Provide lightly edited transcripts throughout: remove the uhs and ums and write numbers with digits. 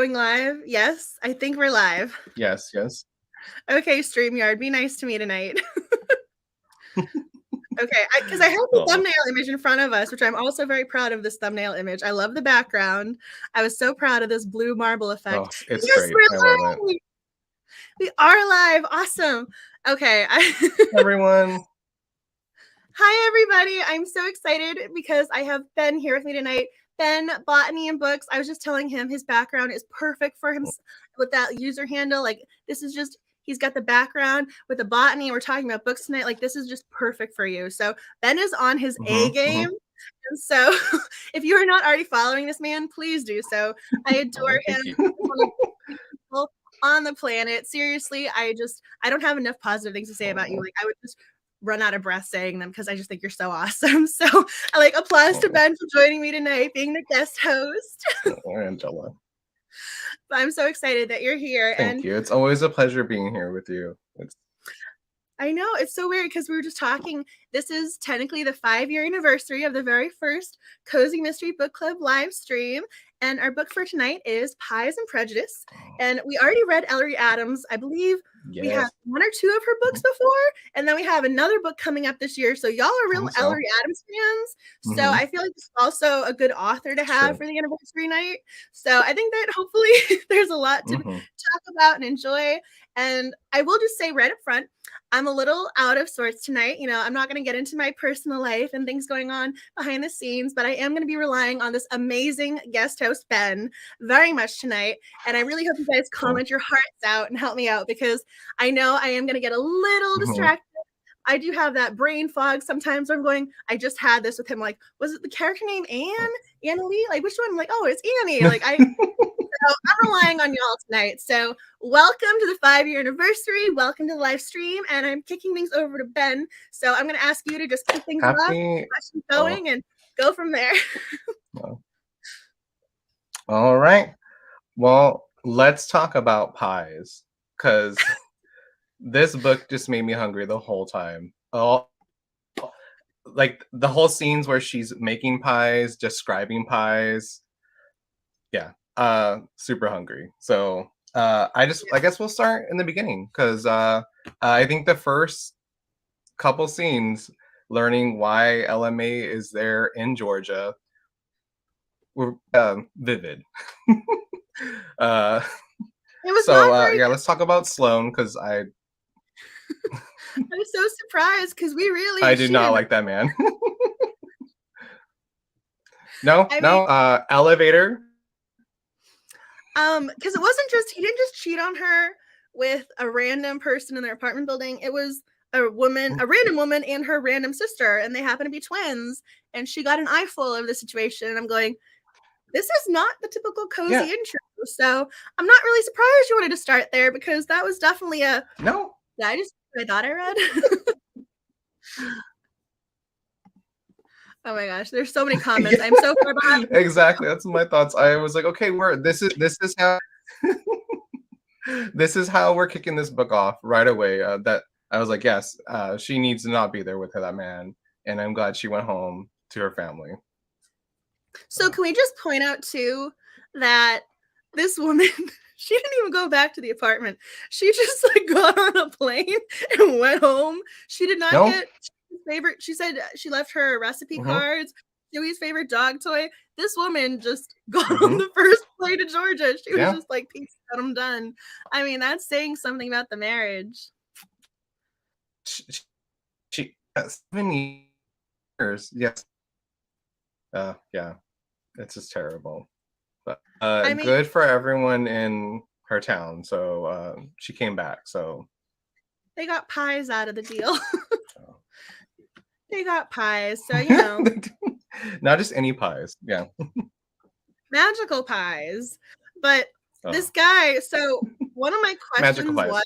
going live? Yes, I think we're live. Yes. Okay, StreamYard, be nice to me tonight. Okay, because I have the thumbnail image in front of us, which I'm also very proud of this thumbnail image. I love the background. I was so proud of this blue marble effect. Oh, it's great. I love it. We are live. Awesome. Okay. Everyone. Hi, everybody. I'm so excited because I have Ben here with me tonight. Ben, Botany and Books. I was just telling him his background is perfect for him with that user handle. Like, this is just, he's got the background with the botany, and we're talking about books tonight. Like, this is just perfect for you. So Ben is on his A game. And so if you are not already following this man, please do so. I adore him. On the planet. Seriously, I don't have enough positive things to say about you. Like, I would just run out of breath saying them because I just think you're so awesome. So I like applause to Ben for joining me tonight, being the guest host. Angela. But I'm so excited that you're here. Thank you. It's always a pleasure being here with you. I know, it's so weird because we were just talking. This is technically the 5-year anniversary of the very first Cozy Mystery Book Club live stream. And our book for tonight is Pies and Prejudice. And we already read Ellery Adams. I believe we have 1 or 2 of her books before. And then we have another book coming up this year. So y'all are real Ellery Adams fans. So I feel like it's also a good author to have for the anniversary night. So I think that hopefully there's a lot to talk about and enjoy. And I will just say right up front, I'm a little out of sorts tonight. You know, I'm not going to get into my personal life and things going on behind the scenes, but I am going to be relying on this amazing guest host, Ben, very much tonight. And I really hope you guys comment your hearts out and help me out because I know I am going to get a little distracted. I do have that brain fog sometimes where I'm going, I just had this with him. Like, was it the character name Annalie? Like, which one? I'm like, oh, it's Annie. Like, so I'm relying on y'all tonight. So welcome to the 5-year anniversary. Welcome to the live stream. And I'm kicking things over to Ben. So I'm going to ask you to just keep things up, questions going, and go from there. All right. Well, let's talk about pies because this book just made me hungry the whole time. Like the whole scenes where she's making pies, describing pies. Yeah. Super hungry. So I guess we'll start in the beginning because I think the first couple scenes learning why Ella Mae is there in Georgia were vivid. It was so let's talk about Sloane because I was so surprised because we really I did not like that man. No, elevator. Because it wasn't just, he didn't just cheat on her with a random person in their apartment building. It was a random woman and her random sister, and they happen to be twins, and she got an eyeful of the situation. And I'm going, this is not the typical cozy intro. So I'm not really surprised you wanted to start there because that was definitely I thought I read. Oh my gosh, there's so many comments. I'm so far behind. Exactly, that's my thoughts. I was like, okay, this is how this is how we're kicking this book off right away. That I was like, yes, she needs to not be there with that man, and I'm glad she went home to her family. So can we just point out too that this woman, she didn't even go back to the apartment. She just like got on a plane and went home. She did not get favorite. She said she left her recipe cards, Dewey's favorite dog toy. This woman just got on the first plane to Georgia. She was just like, peace out, I'm done. I mean, that's saying something about the marriage. She 7 years, yes. Yeah, it's just terrible. But I mean, good for everyone in her town. So she came back. So they got pies out of the deal. They got pies, so you know. Not just any pies, yeah. Magical pies. But this guy, so one of my questions was,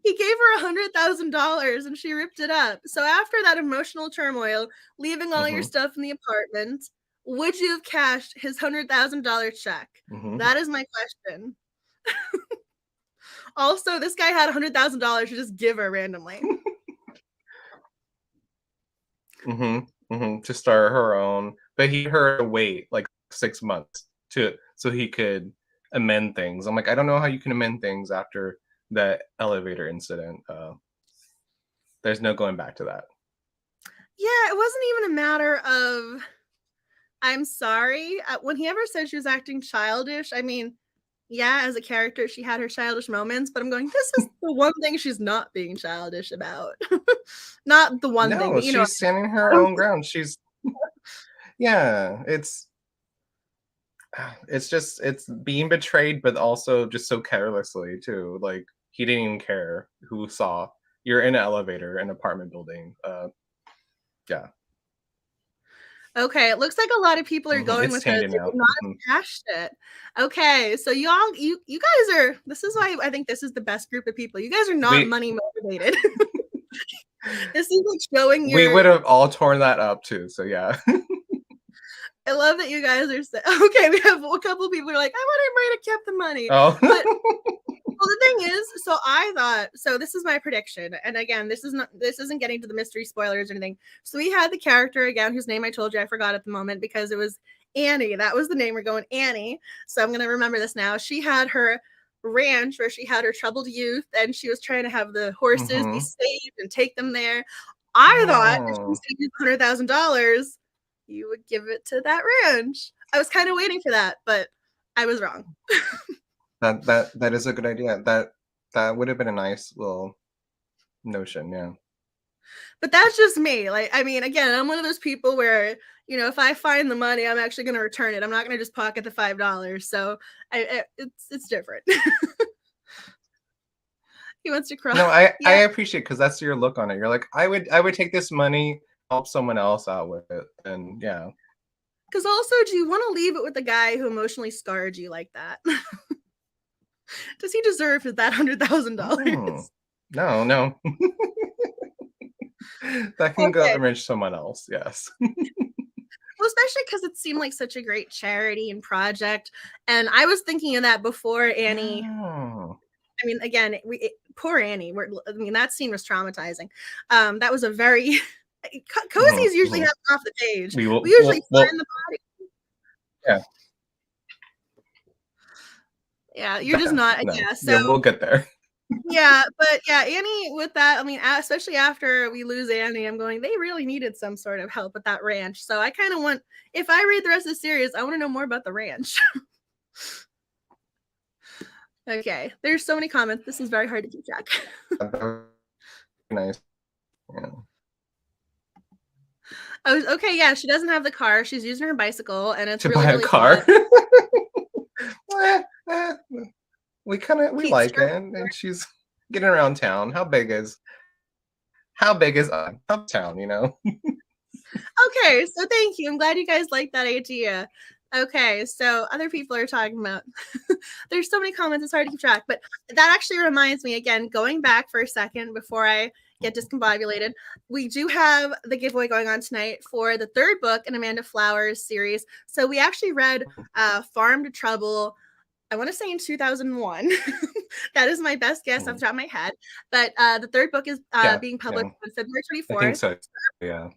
he gave her $100,000 and she ripped it up. So after that emotional turmoil, leaving all your stuff in the apartment, would you have cashed his $100,000 check? That is my question. Also, this guy had $100,000 to just give her randomly. To start her own, but he had her to wait like 6 months so he could amend things. I'm like, I don't know how you can amend things after the elevator incident. There's no going back to that. Yeah, it wasn't even a matter of I'm sorry. When he ever said she was acting childish, I mean, yeah, as a character, she had her childish moments, but I'm going, this is the one thing she's not being childish about. Not the one thing, No, but she's standing her own ground. She's yeah, it's being betrayed, but also just so carelessly too. Like he didn't even care who saw. You're in an elevator, an apartment building. Yeah. Okay, it looks like a lot of people are going It's with her. They tainted now. would not have hashed it. Okay, so you guys are. This is why I think this is the best group of people. You guys are not money motivated. This is like showing your. We would have all torn that up too. So yeah. I love that you guys are okay. We have a couple people who are like, I might have kept the money. Oh. But well, the thing is, so I thought, so this is my prediction, and again, this isn't getting to the mystery spoilers or anything. So we had the character again, whose name I told you I forgot at the moment because it was Annie. That was the name we're going, Annie. So I'm gonna remember this now. She had her ranch where she had her troubled youth, and she was trying to have the horses be saved and take them there. I thought if she was gonna use $100,000, you would give it to that ranch. I was kind of waiting for that, but I was wrong. That is a good idea. That would have been a nice little notion, yeah. But that's just me. Like, I mean, again, I'm one of those people where, if I find the money, I'm actually going to return it. I'm not going to just pocket the $5. So it's different. He wants to cry. No, I appreciate because that's your look on it. You're like, I would take this money, help someone else out with it, and yeah. Because also, do you want to leave it with the guy who emotionally scarred you like that? Does he deserve that $100,000? No. That can go enrich someone else, yes. Well, especially because it seemed like such a great charity and project. And I was thinking of that before Annie. Oh. I mean, again, poor Annie. That scene was traumatizing. That was a very cozies usually happen off the page. We usually find the body. Yeah. Yeah, you're just not. No. Yeah, so yeah, we'll get there. Yeah, but yeah, Annie with that, I mean, especially after we lose Annie, I'm going, they really needed some sort of help at that ranch. So I kind of want, if I read the rest of the series, I want to know more about the ranch. Okay, there's so many comments. This is very hard to keep track. Nice. Yeah. Okay, yeah, she doesn't have the car. She's using her bicycle, and it's to really, buy a really car. We like it, and she's getting around town. How big is town? Okay, so thank you. I'm glad you guys like that idea. Okay, so other people are talking about. There's so many comments; it's hard to keep track. But that actually reminds me again. Going back for a second before I get discombobulated, we do have the giveaway going on tonight for the third book in Amanda Flowers' series. So we actually read "Farm to Trouble." I want to say in 2001. That is my best guess off the top of my head. But the third book is being published on February 24th. I think so. Yeah.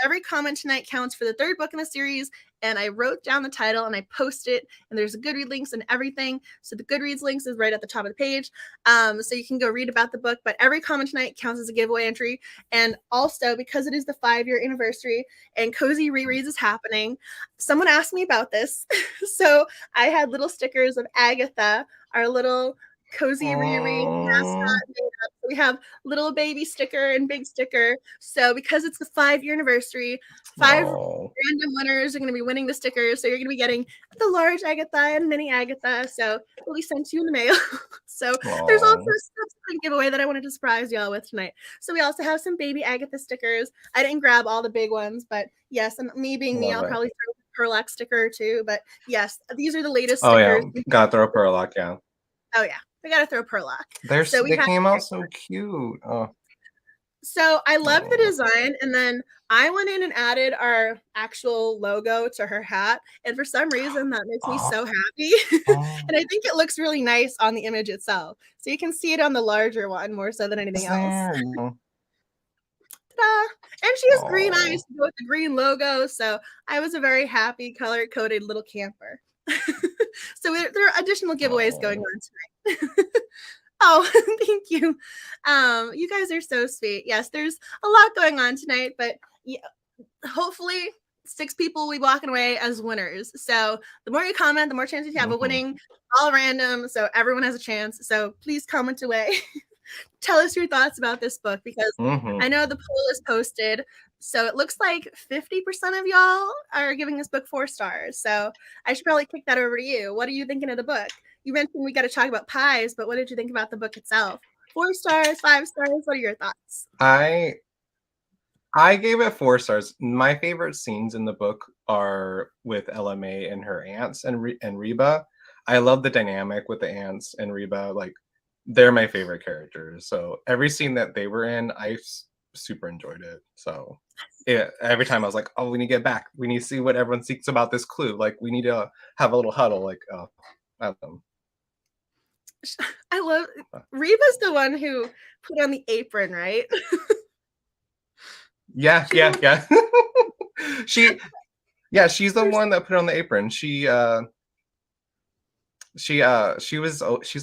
Every comment tonight counts for the third book in the series, and I wrote down the title and I posted it, and there's a Goodreads links and everything. So the Goodreads links is right at the top of the page. So you can go read about the book, but every comment tonight counts as a giveaway entry. And also, because it is the 5-year anniversary and Cozy Rereads is happening, someone asked me about this. So I had little stickers of Agatha, our little Cozy Reread mascot made up. We have little baby sticker and big sticker. So because it's the 5-year anniversary, 5 random winners are going to be winning the stickers. So you're going to be getting the large Agatha and mini Agatha. So it'll be sent to you in the mail. So there's also a subsequent giveaway that I wanted to surprise y'all with tonight. So we also have some baby Agatha stickers. I didn't grab all the big ones, but yes, and me being me, I'll probably throw a Perlac sticker too. But yes, these are the latest stickers. Oh yeah, gotta throw a Perlac, yeah. Oh yeah. We gotta throw Perlac. They came out so cute. Oh. So I love the design, and then I went in and added our actual logo to her hat, and for some reason that makes me so happy. And I think it looks really nice on the image itself. So you can see it on the larger one more so than anything else. Ta-da! And she has green eyes to go with the green logo, so I was a very happy color-coded little camper. So there are additional giveaways going Oh. on tonight. Oh, thank you. You guys are so sweet. Yes, there's a lot going on tonight, but yeah, hopefully 6 people will be walking away as winners. So the more you comment, the more chances you have of winning. All random, so everyone has a chance. So please comment away. Tell us your thoughts about this book, because I know the poll is posted. So it looks like 50% of y'all are giving this book 4 stars. So I should probably kick that over to you. What are you thinking of the book? You mentioned we got to talk about pies, but what did you think about the book itself? 4 stars, 5 stars? What are your thoughts? I gave it 4 stars. My favorite scenes in the book are with Ella Mae and her aunts and Reba. I love the dynamic with the aunts and Reba. Like, they're my favorite characters. So every scene that they were in, I super enjoyed it. So every time I was like, oh, we need to get back. We need to see what everyone thinks about this clue. Like, we need to have a little huddle. Like, I love them. I love Reba's the one who put on the apron, right? Yeah. she's the one that put on the apron. She's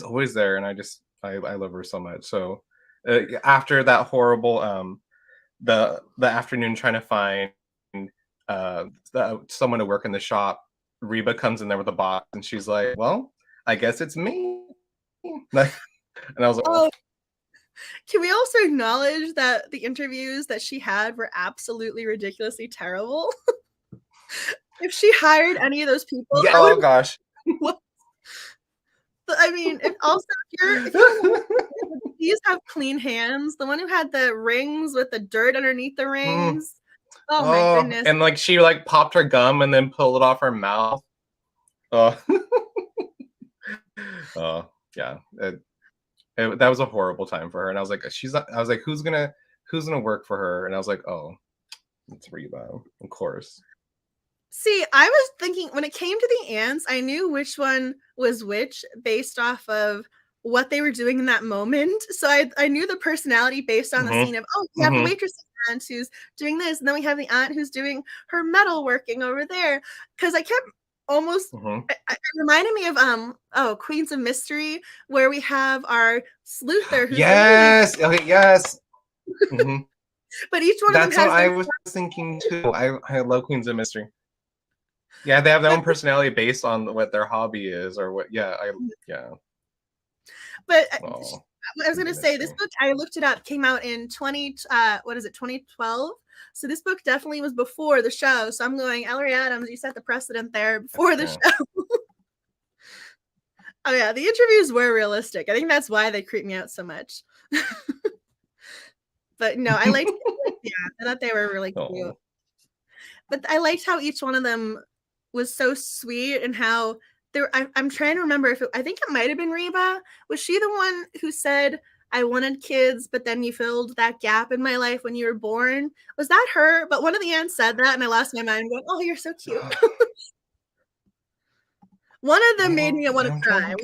always there, and I love her so much. So after that horrible the afternoon trying to find someone to work in the shop, Reba comes in there with a box, and she's like, well, I guess it's me. And I was like, oh. Can we also acknowledge that the interviews that she had were absolutely ridiculously terrible? If she hired any of those people, yeah, oh gosh. I mean, if you're these have clean hands. The one who had the rings with the dirt underneath the rings. Oh my goodness. And like she like popped her gum and then pulled it off her mouth. Oh, yeah. That was a horrible time for her. And I was like, who's gonna work for her? And I was like, oh, it's Reba, of course. See, I was thinking when it came to the ants, I knew which one was which based off of what they were doing in that moment. So I knew the personality based on the scene of, oh, we have the waitress aunt who's doing this, and then we have the aunt who's doing her metal working over there. Because I kept almost it reminded me of Queens of Mystery, where we have our sleuther who's yes. But each one that's of them what I was thinking too. I love Queens of Mystery. Yeah, they have their own personality based on what their hobby is or what. Yeah. But I was gonna say this book, I looked it up, came out in 2012. So this book definitely was before the show. So I'm going, Ellery Adams, you set the precedent there before the show. Oh yeah, the interviews were realistic. I think that's why they creep me out so much. But no, I liked I thought they were really cute. But I liked how each one of them was so sweet, and how I'm trying to remember if I think it might have been Reba. Was she the one who said, I wanted kids, but then you filled that gap in my life when you were born? Was that her? But one of the aunts said that, and I lost my mind going, oh, you're so cute. One of them made me want to cry.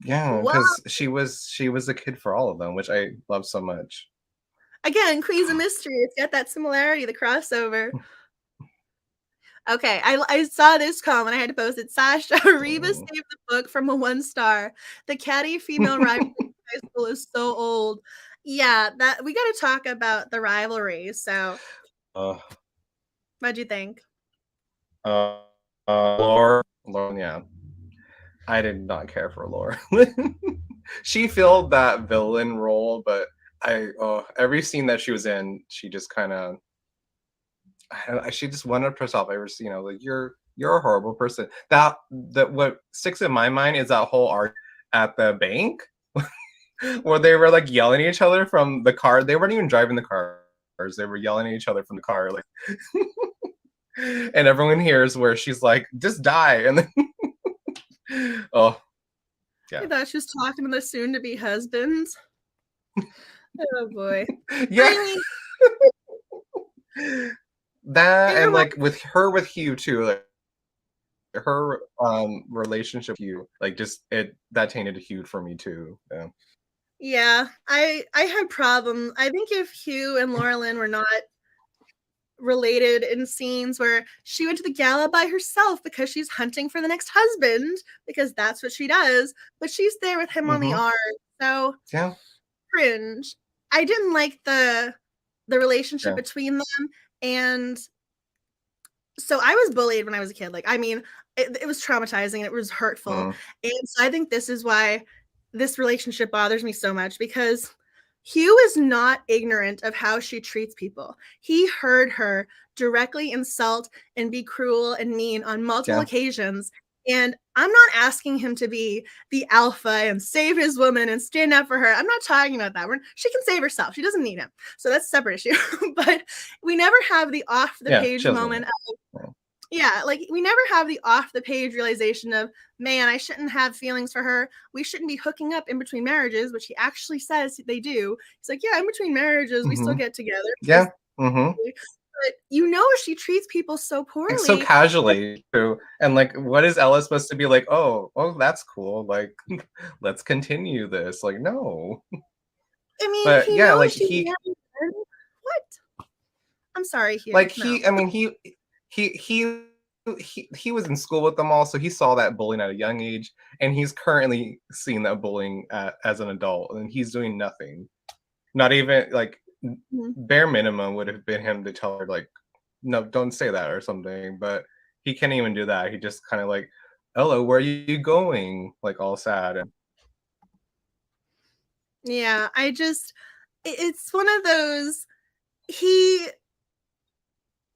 Yeah, because she was a kid for all of them, which I love so much. Again, Queens of Mystery. It's got that similarity, the crossover. Okay, I saw this comment. I had to post it. Sasha, Reba saved the book from a 1 star. The catty female rivalry in high school is so old. Yeah, that we got to talk about the rivalries. So, what'd you think? Laura, yeah. I did not care for Laura. She filled that villain role, but every scene that she was in, she just kind of, she just went up herself. Like you're a horrible person. That what sticks in my mind is that whole arc at the bank where they were like yelling at each other from the car. They weren't even driving the cars. They were yelling at each other from the car, like, and everyone hears where she's like, "Just die," and then. Oh, yeah. I thought she was talking to the soon-to-be husbands. Oh boy. Yeah. That and like with Hugh too, like her relationship with Hugh, like just that tainted Hugh for me too. Yeah, I had problems. I think if Hugh and Loralyn were not related in scenes where she went to the gala by herself because she's hunting for the next husband, because that's what she does, but she's there with him on the arm. So yeah, cringe. I didn't like the relationship between them, and so I was bullied when I was a kid. Like, I mean, it was traumatizing and it was hurtful. And so I think this is why this relationship bothers me so much, because Hugh is not ignorant of how she treats people. He heard her directly insult and be cruel and mean on multiple occasions. And I'm not asking him to be the alpha and save his woman and stand up for her. I'm not talking about that. She can save herself. She doesn't need him. So that's a separate issue. But we never have the off the page moment of, like we never have the off the page realization of, man, I shouldn't have feelings for her. We shouldn't be hooking up in between marriages, which he actually says they do. He's like, yeah, in between marriages, we still get together. Yeah. But you know, she treats people so poorly, like, so casually too. And like, what is Ella supposed to be like? Oh, that's cool. Like, let's continue this. Like, no. I mean, but he yeah, knows like she what? I'm sorry, Hugh. Like no. I mean, he was in school with them all, so he saw that bullying at a young age, and he's currently seeing that bullying as an adult, and he's doing nothing. Not even like bare minimum would have been him to tell her like, no, don't say that or something, but he can't even do that. He just kind of like, Ella, where are you going? Like all sad. And yeah, it's one of those, he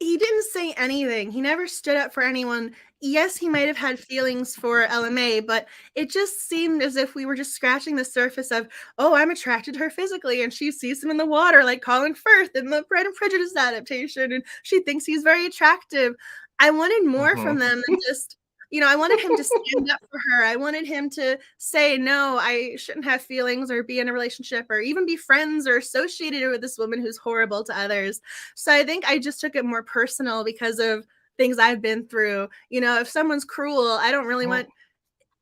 didn't say anything. He never stood up for anyone. Yes, he might have had feelings for Ella Mae, but it just seemed as if we were just scratching the surface of, oh, I'm attracted to her physically, and she sees him in the water like Colin Firth in the Pride and Prejudice adaptation, and she thinks he's very attractive. I wanted more from them than just, I wanted him to stand up for her. I wanted him to say, no, I shouldn't have feelings or be in a relationship or even be friends or associated with this woman who's horrible to others. So I think I just took it more personal because of things I've been through. If someone's cruel, I don't really want,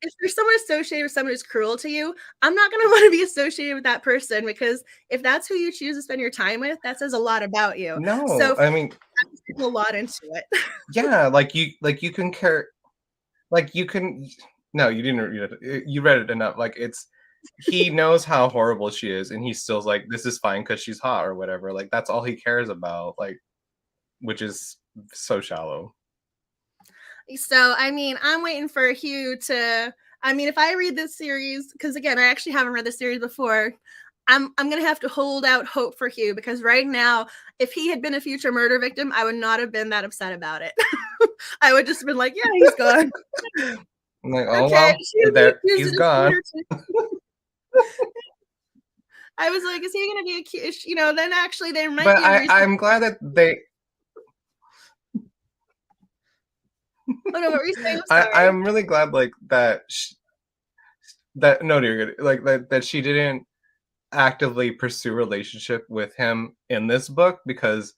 if there's someone associated with someone who's cruel to you, I'm not going to want to be associated with that person, because if that's who you choose to spend your time with, that says a lot about you. no, So I mean, a lot into it. yeah, like you can care. Like you can, no, you didn't read it. You read it enough. Like he knows how horrible she is, and he's still like, this is fine because she's hot or whatever. Like that's all he cares about. Like, which is so shallow. So I mean, I'm waiting for Hugh to. I mean, if I read this series, because again, I actually haven't read this series before. I'm gonna have to hold out hope for Hugh, because right now, if he had been a future murder victim, I would not have been that upset about it. I would just have been like, yeah, he's gone. I'm like, oh okay, well, he's gone. I was like, is he gonna be a cute? Then actually there might but be. I'm glad that they. Oh no, what were you saying? I'm really glad like that. That no, you're good. Like that she didn't actively pursue a relationship with him in this book, because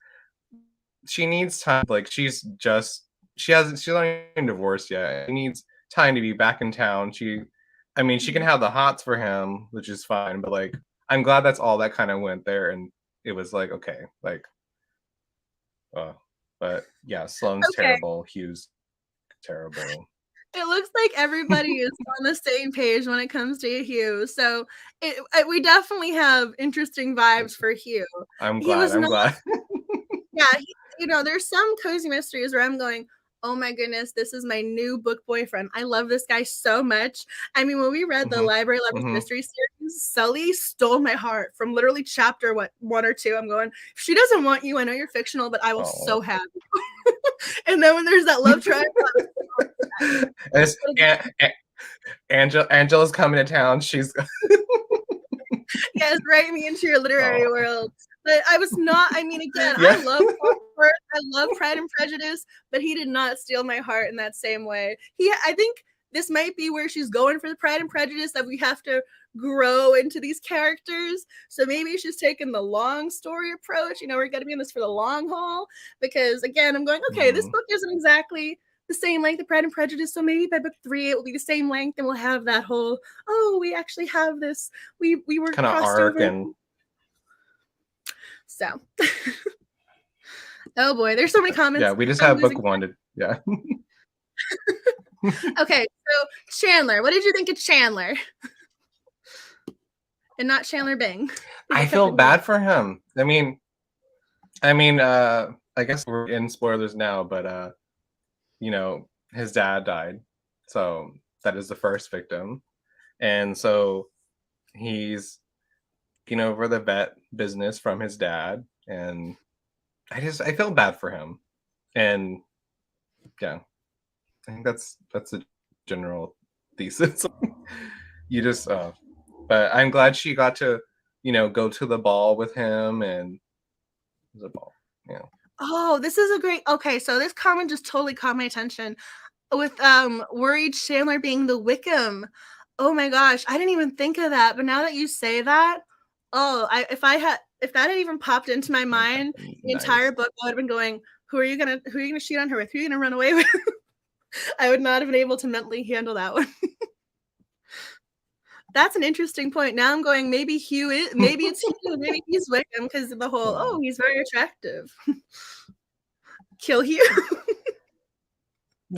she needs time. Like she's not even divorced yet. She needs time to be back in town. She can have the hots for him, which is fine, but like I'm glad that's all that kind of went there, and it was like, okay, like but yeah, Sloane's terrible, Hugh's terrible. It looks like everybody is on the same page when it comes to Hugh. So we definitely have interesting vibes for Hugh. I'm glad. Yeah, there's some cozy mysteries where I'm going, oh my goodness, this is my new book boyfriend. I love this guy so much. I mean, when we read the Library Lovers Mystery Series, Sully stole my heart from literally chapter 1 or 2. I'm going, if she doesn't want you, I know you're fictional, but I will so have you. And then when there's that love triangle, Angela's coming to town. She's yes, write me into your literary world. But I was not. I mean, again, I love Pride and Prejudice, but he did not steal my heart in that same way. I think this might be where she's going for the Pride and Prejudice, that we have to grow into these characters. So maybe she's taking the long story approach. We're going to be in this for the long haul, because again, I'm going, okay, this book isn't exactly the same length of Pride and Prejudice, so maybe by book 3 it will be the same length, and we'll have that whole, oh, we actually have this, we were kind of arc over. And so Oh boy, there's so many comments. Yeah, we just I'm have book losing. one. Yeah. Okay, so Chandler, what did you think of Chandler? And not Chandler Bing. I feel bad for him. I mean, I guess we're in spoilers now, but his dad died. So that is the first victim. And so he's over the vet business from his dad. And I feel bad for him. And yeah, I think that's a general thesis. You just but I'm glad she got to, go to the ball with him and the ball. Yeah. Oh, this is a great. Okay, so this comment just totally caught my attention with worried Chandler being the Wickham. Oh my gosh, I didn't even think of that. But now that you say that, if that had even popped into my mind, the entire book, I would have been going, who are you gonna shoot on her with? Who are you gonna run away with? I would not have been able to mentally handle that one. That's an interesting point. Now I'm going, maybe it's Hugh, maybe he's Wickham because of the whole, he's very attractive. Kill Hugh.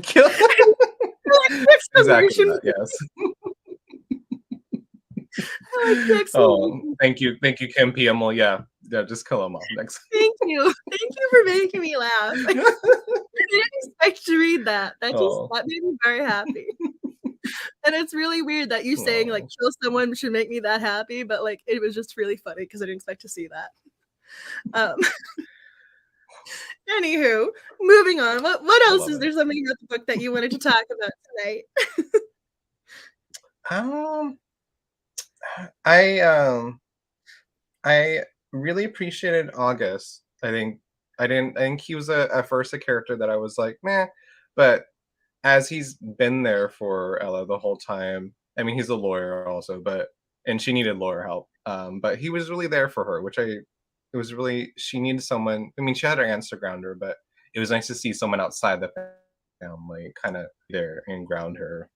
Kill exactly that, yes. Thank you, Kim Piemel. Yeah, just kill him off next. Thank you for making me laugh. I didn't expect to read that. That made me very happy. And it's really weird that you saying like kill someone should make me that happy, but like it was just really funny because I didn't expect to see that. Anywho, moving on. What else is there? Something about the book that you wanted to talk about tonight? I really appreciated August. I think he was at first a character that I was like, meh, but as he's been there for Ella the whole time, I mean, he's a lawyer also, and she needed lawyer help. But he was really there for her, she needed someone. I mean, she had her aunts to ground her, but it was nice to see someone outside the family kind of there and ground her.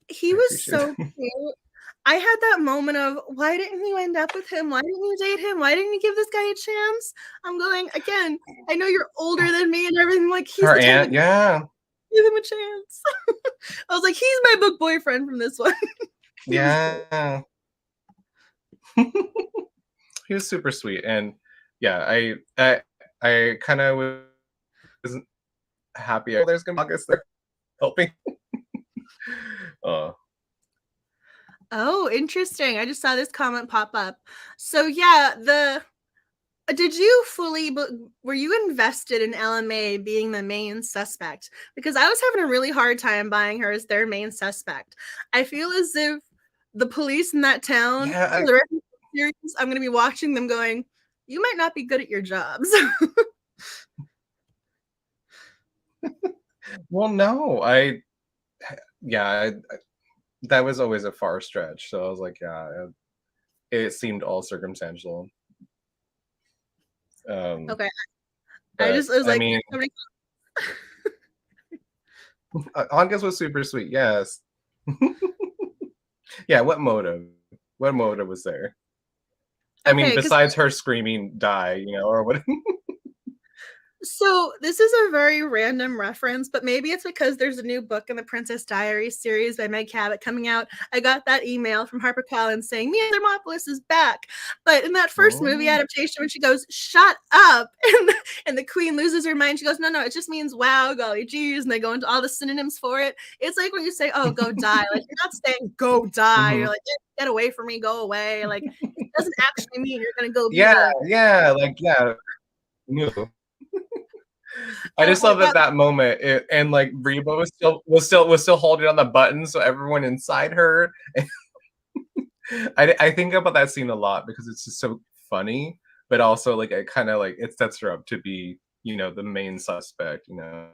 He was so cute. I had that moment of, why didn't you end up with him? Why didn't you date him? Why didn't you give this guy a chance? I'm going, again, I know you're older than me and everything. Like, he's her aunt, yeah. Give him a chance. I was like, he's my book boyfriend from this one. Yeah. He was super sweet. And yeah, I kind of was happy. There's gonna be August there helping. Oh, interesting. I just saw this comment pop up. So yeah, did you were you invested in Ella Mae being the main suspect? Because I was having a really hard time buying her as their main suspect. I feel as if the police in that town, for the rest of the series, I'm going to be watching them going, you might not be good at your jobs. Well, no, that was always a far stretch. So I was like, yeah, it seemed all circumstantial. Okay. I was like, mean, August was super sweet. Yes. Yeah. What motive was there? I mean, besides her screaming "die," or what? So this is a very random reference, but maybe it's because there's a new book in the Princess Diaries series by Meg Cabot coming out. I got that email from HarperCollins saying Mia Thermopolis is back. But in that first movie adaptation, when she goes, "Shut up," and the queen loses her mind, she goes, "No, it just means wow, golly geez," and they go into all the synonyms for it. It's like when you say, "Oh, go die," like you're not saying "go die." You're like, "Get away from me, go away." Like it doesn't actually mean you're gonna go. No. I just love that moment, and like Reba was still holding on the button, so everyone inside her. I think about that scene a lot because it's just so funny, but also like it kind of like it sets her up to be the main suspect. But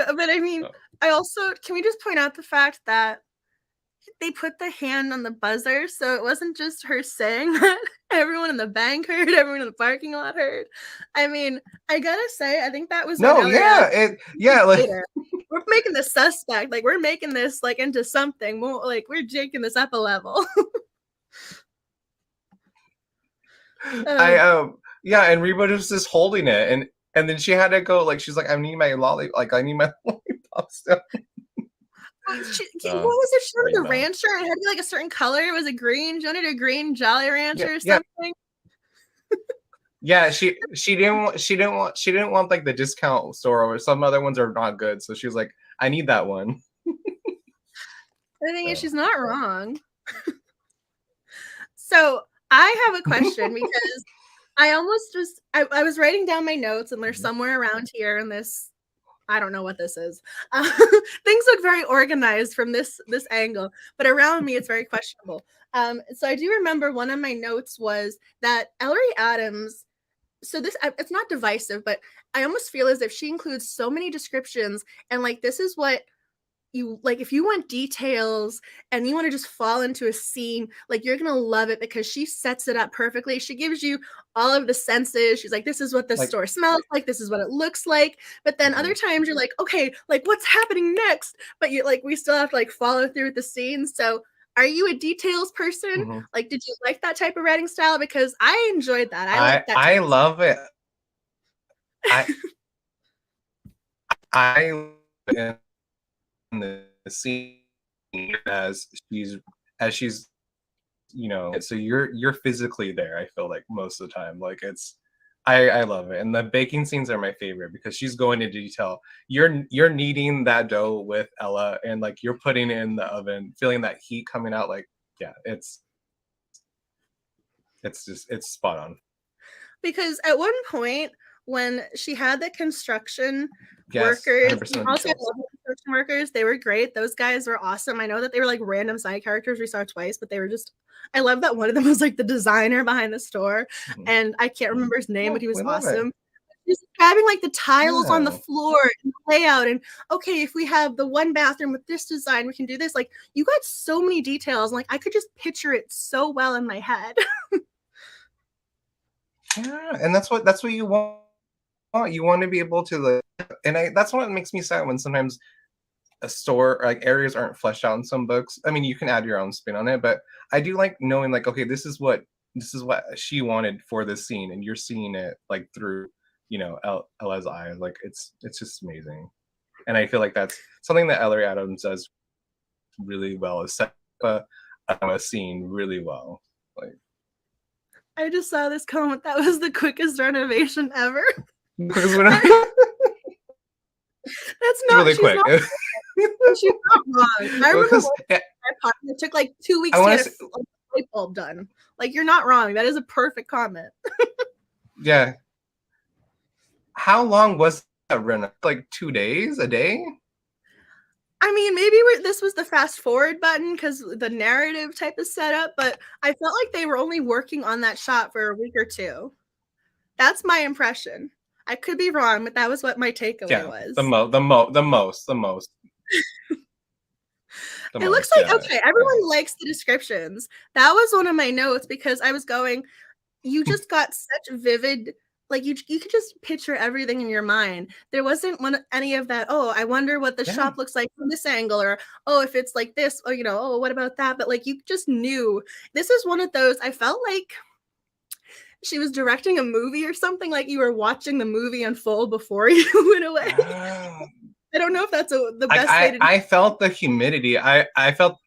I mean, I also can we just point out the fact that they put the hand on the buzzer, so it wasn't just her saying that. Everyone in the bank heard, everyone in the parking lot heard. I mean, I gotta say, I think that was like we're making the suspect, like we're making this like into something more, like we're jaking this up a level. Yeah, and Reba was just holding it, and then she had to go, like, she's like, I need my I need my lollipop still. What was it? She wanted a Reba. rancher. It had to be like a certain color. Was it green? She wanted a green Jolly Rancher or Yeah. something. Yeah, she didn't want like the discount store, or some other ones are not good. So she was like, I need that one. The thing is, she's not wrong. So I have a question because I almost just I was writing down my notes and they're somewhere around here in this. I don't know what this is. Things look very organized from this angle, but around me it's very questionable. So I do remember one of my notes was that Ellery Adams. So this it's not divisive, but I almost feel as if she includes so many descriptions and like this is what you like if you want details and you want to just fall into a scene, like you're gonna love it because she sets it up perfectly. She gives you all of the senses. She's like, this is what the Like, store smells like, this is what it looks like. But then other times you're like, okay, like what's happening next? But you like we still have to like follow through with the scene. So are you a details person? Like, did you like that type of writing style? Because I enjoyed that. I like that. I love it. I in the scene as she's so you're physically there. I feel like most of the time, like it's I love it, and the baking scenes are my favorite because she's going into detail. You're kneading that dough with Ella, and like you're putting it in the oven, feeling that heat coming out. Like, yeah, it's spot on. Because at one point when she had the construction Yes, workers, 100% also construction workers, they were great. Those guys were awesome. I know that they were like random side characters we saw twice, but they were just I love that one of them was like the designer behind the store, and I can't remember his name, but he was awesome. He's grabbing like the tiles on the floor and the layout, and okay, if we have the one bathroom with this design, we can do this. Like you got so many details, like I could just picture it so well in my head. Yeah, and that's what you want. You want to be able to like, and that's what makes me sad when sometimes a store like areas aren't fleshed out in some books. I mean, you can add your own spin on it, but I do like knowing like, okay, this is what she wanted for this scene, and you're seeing it like through Ella's eyes. Like it's just amazing, and I feel like that's something that Ellery Adams does really well, is set up a scene really well. Like, I just saw this comment. That was the quickest renovation ever. That's not really quick. She's not wrong. I remember it took like 2 weeks to get a light bulb done. Like you're not wrong. That is a perfect comment. Yeah. How long was that run? Like 2 days? A day? I mean, maybe this was the fast forward button because the narrative type is set up, but I felt like they were only working on that shot for a week or two. That's my impression. I could be wrong, but that was what my takeaway was. The most. It looks like, okay, everyone likes the descriptions. That was one of my notes because I was going, you just got such vivid, like you could just picture everything in your mind. There wasn't any of that, oh, I wonder what the shop looks like from this angle, or, oh, if it's like this, or, oh, what about that? But like, you just knew. This is one of those, I felt like she was directing a movie or something, like you were watching the movie unfold before you went away. I don't know if that's the best way to do it. I felt the humidity. I felt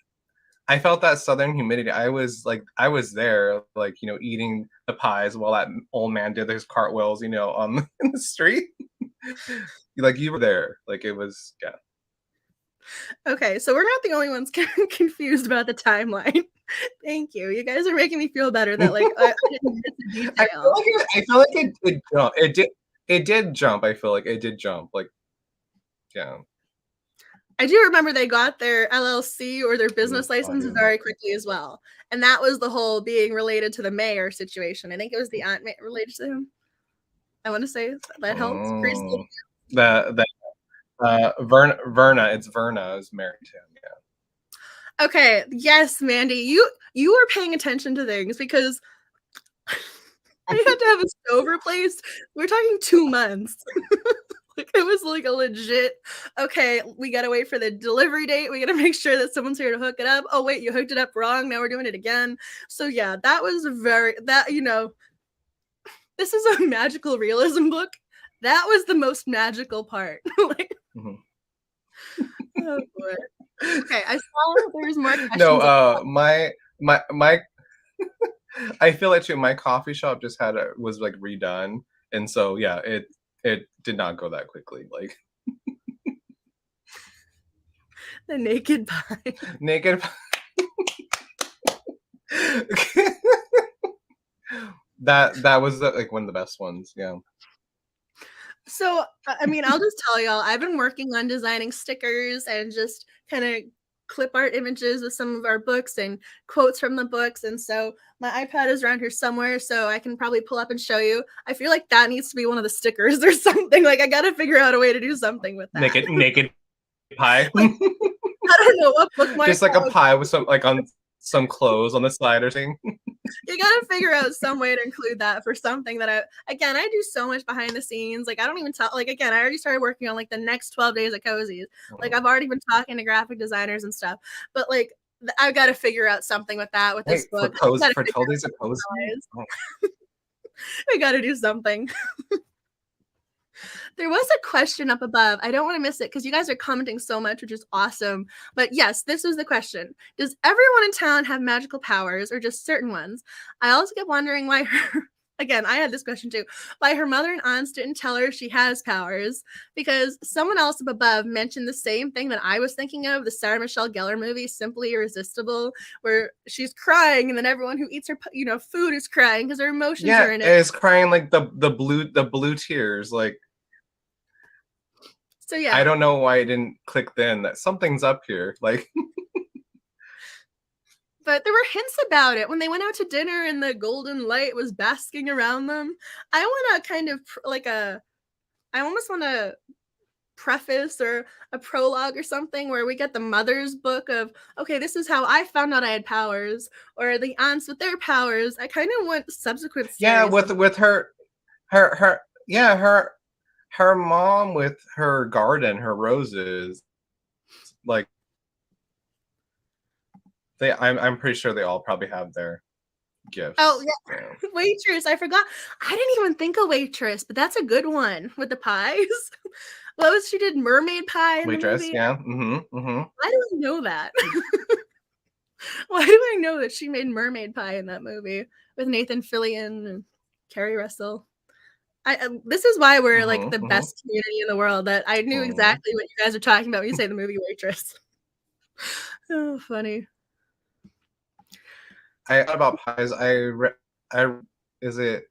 that southern humidity. I was there, like, eating the pies while that old man did his cartwheels, in the street. Like you were there. Like it was, yeah. Okay, so we're not the only ones confused about the timeline. Thank you. You guys are making me feel better that like I didn't miss a detail. I feel like it jumped. It did jump. I feel like it did jump. Like, yeah. I do remember they got their LLC or their business license very quickly as well. And that was the whole being related to the mayor situation. I think it was the aunt related to him. I want to say that helps. Verna, it's Verna is married to him. Yeah. Okay. Yes, Mandy, you were paying attention to things because I had to have a stove replaced. We're talking 2 months. Like it was like a legit, okay, we gotta wait for the delivery date. We gotta make sure that someone's here to hook it up. Oh wait, you hooked it up wrong. Now we're doing it again. So yeah, that was this is a magical realism book. That was the most magical part. Like, oh boy. Okay, I saw there was more questions. No, my I feel it too. My coffee shop just was like redone, and so yeah, it did not go that quickly. Like the naked pie. naked. that was like one of the best ones. Yeah. So, I mean, I'll just tell y'all, I've been working on designing stickers and just kind of clip art images of some of our books and quotes from the books. And so my iPad is around here somewhere, so I can probably pull up and show you. I feel like that needs to be one of the stickers or something. Like, I got to figure out a way to do something with that. Naked pie. Like, I don't know what bookmark. Just like a pie with some, like on some clothes on the side or something. You gotta figure out some way to include that for something that I do so much behind the scenes. Like, I don't even tell, like, again, I already started working on like the next 12 days of Cozies. Like, I've already been talking to graphic designers and stuff, but like, I've got to figure out something with that, with this book. For 12 days of Cozies? We got to do something. There was a question up above. I don't want to miss it because you guys are commenting so much, which is awesome. But yes, this was the question. Does everyone in town have magical powers or just certain ones? I also kept wondering why again, I had this question too, why her mother and aunts didn't tell her she has powers, because someone else up above mentioned the same thing that I was thinking of, the Sarah Michelle Gellar movie, Simply Irresistible, where she's crying and then everyone who eats her, food is crying because her emotions are in it. Yeah, it's crying like the blue tears, like. So yeah, I don't know why it didn't click then that something's up here. Like, but there were hints about it when they went out to dinner and the golden light was basking around them. I want to kind of I almost want to preface or a prologue or something where we get the mother's book of, okay, this is how I found out I had powers, or the aunts with their powers. I kind of want subsequent series. Yeah, with her mom with her garden, her roses, like I'm pretty sure they all probably have their gifts. Oh yeah, Waitress. I forgot. I didn't even think of Waitress, but that's a good one with the pies. What was she did? Mermaid pie in Waitress, the movie? yeah. I don't know that. Why do I know that she made mermaid pie in that movie with Nathan Fillion and Kerry Russell? This is why we're like the best community in the world, that I knew exactly what you guys are talking about when you say the movie Waitress. Oh, funny. I thought about pies. Is it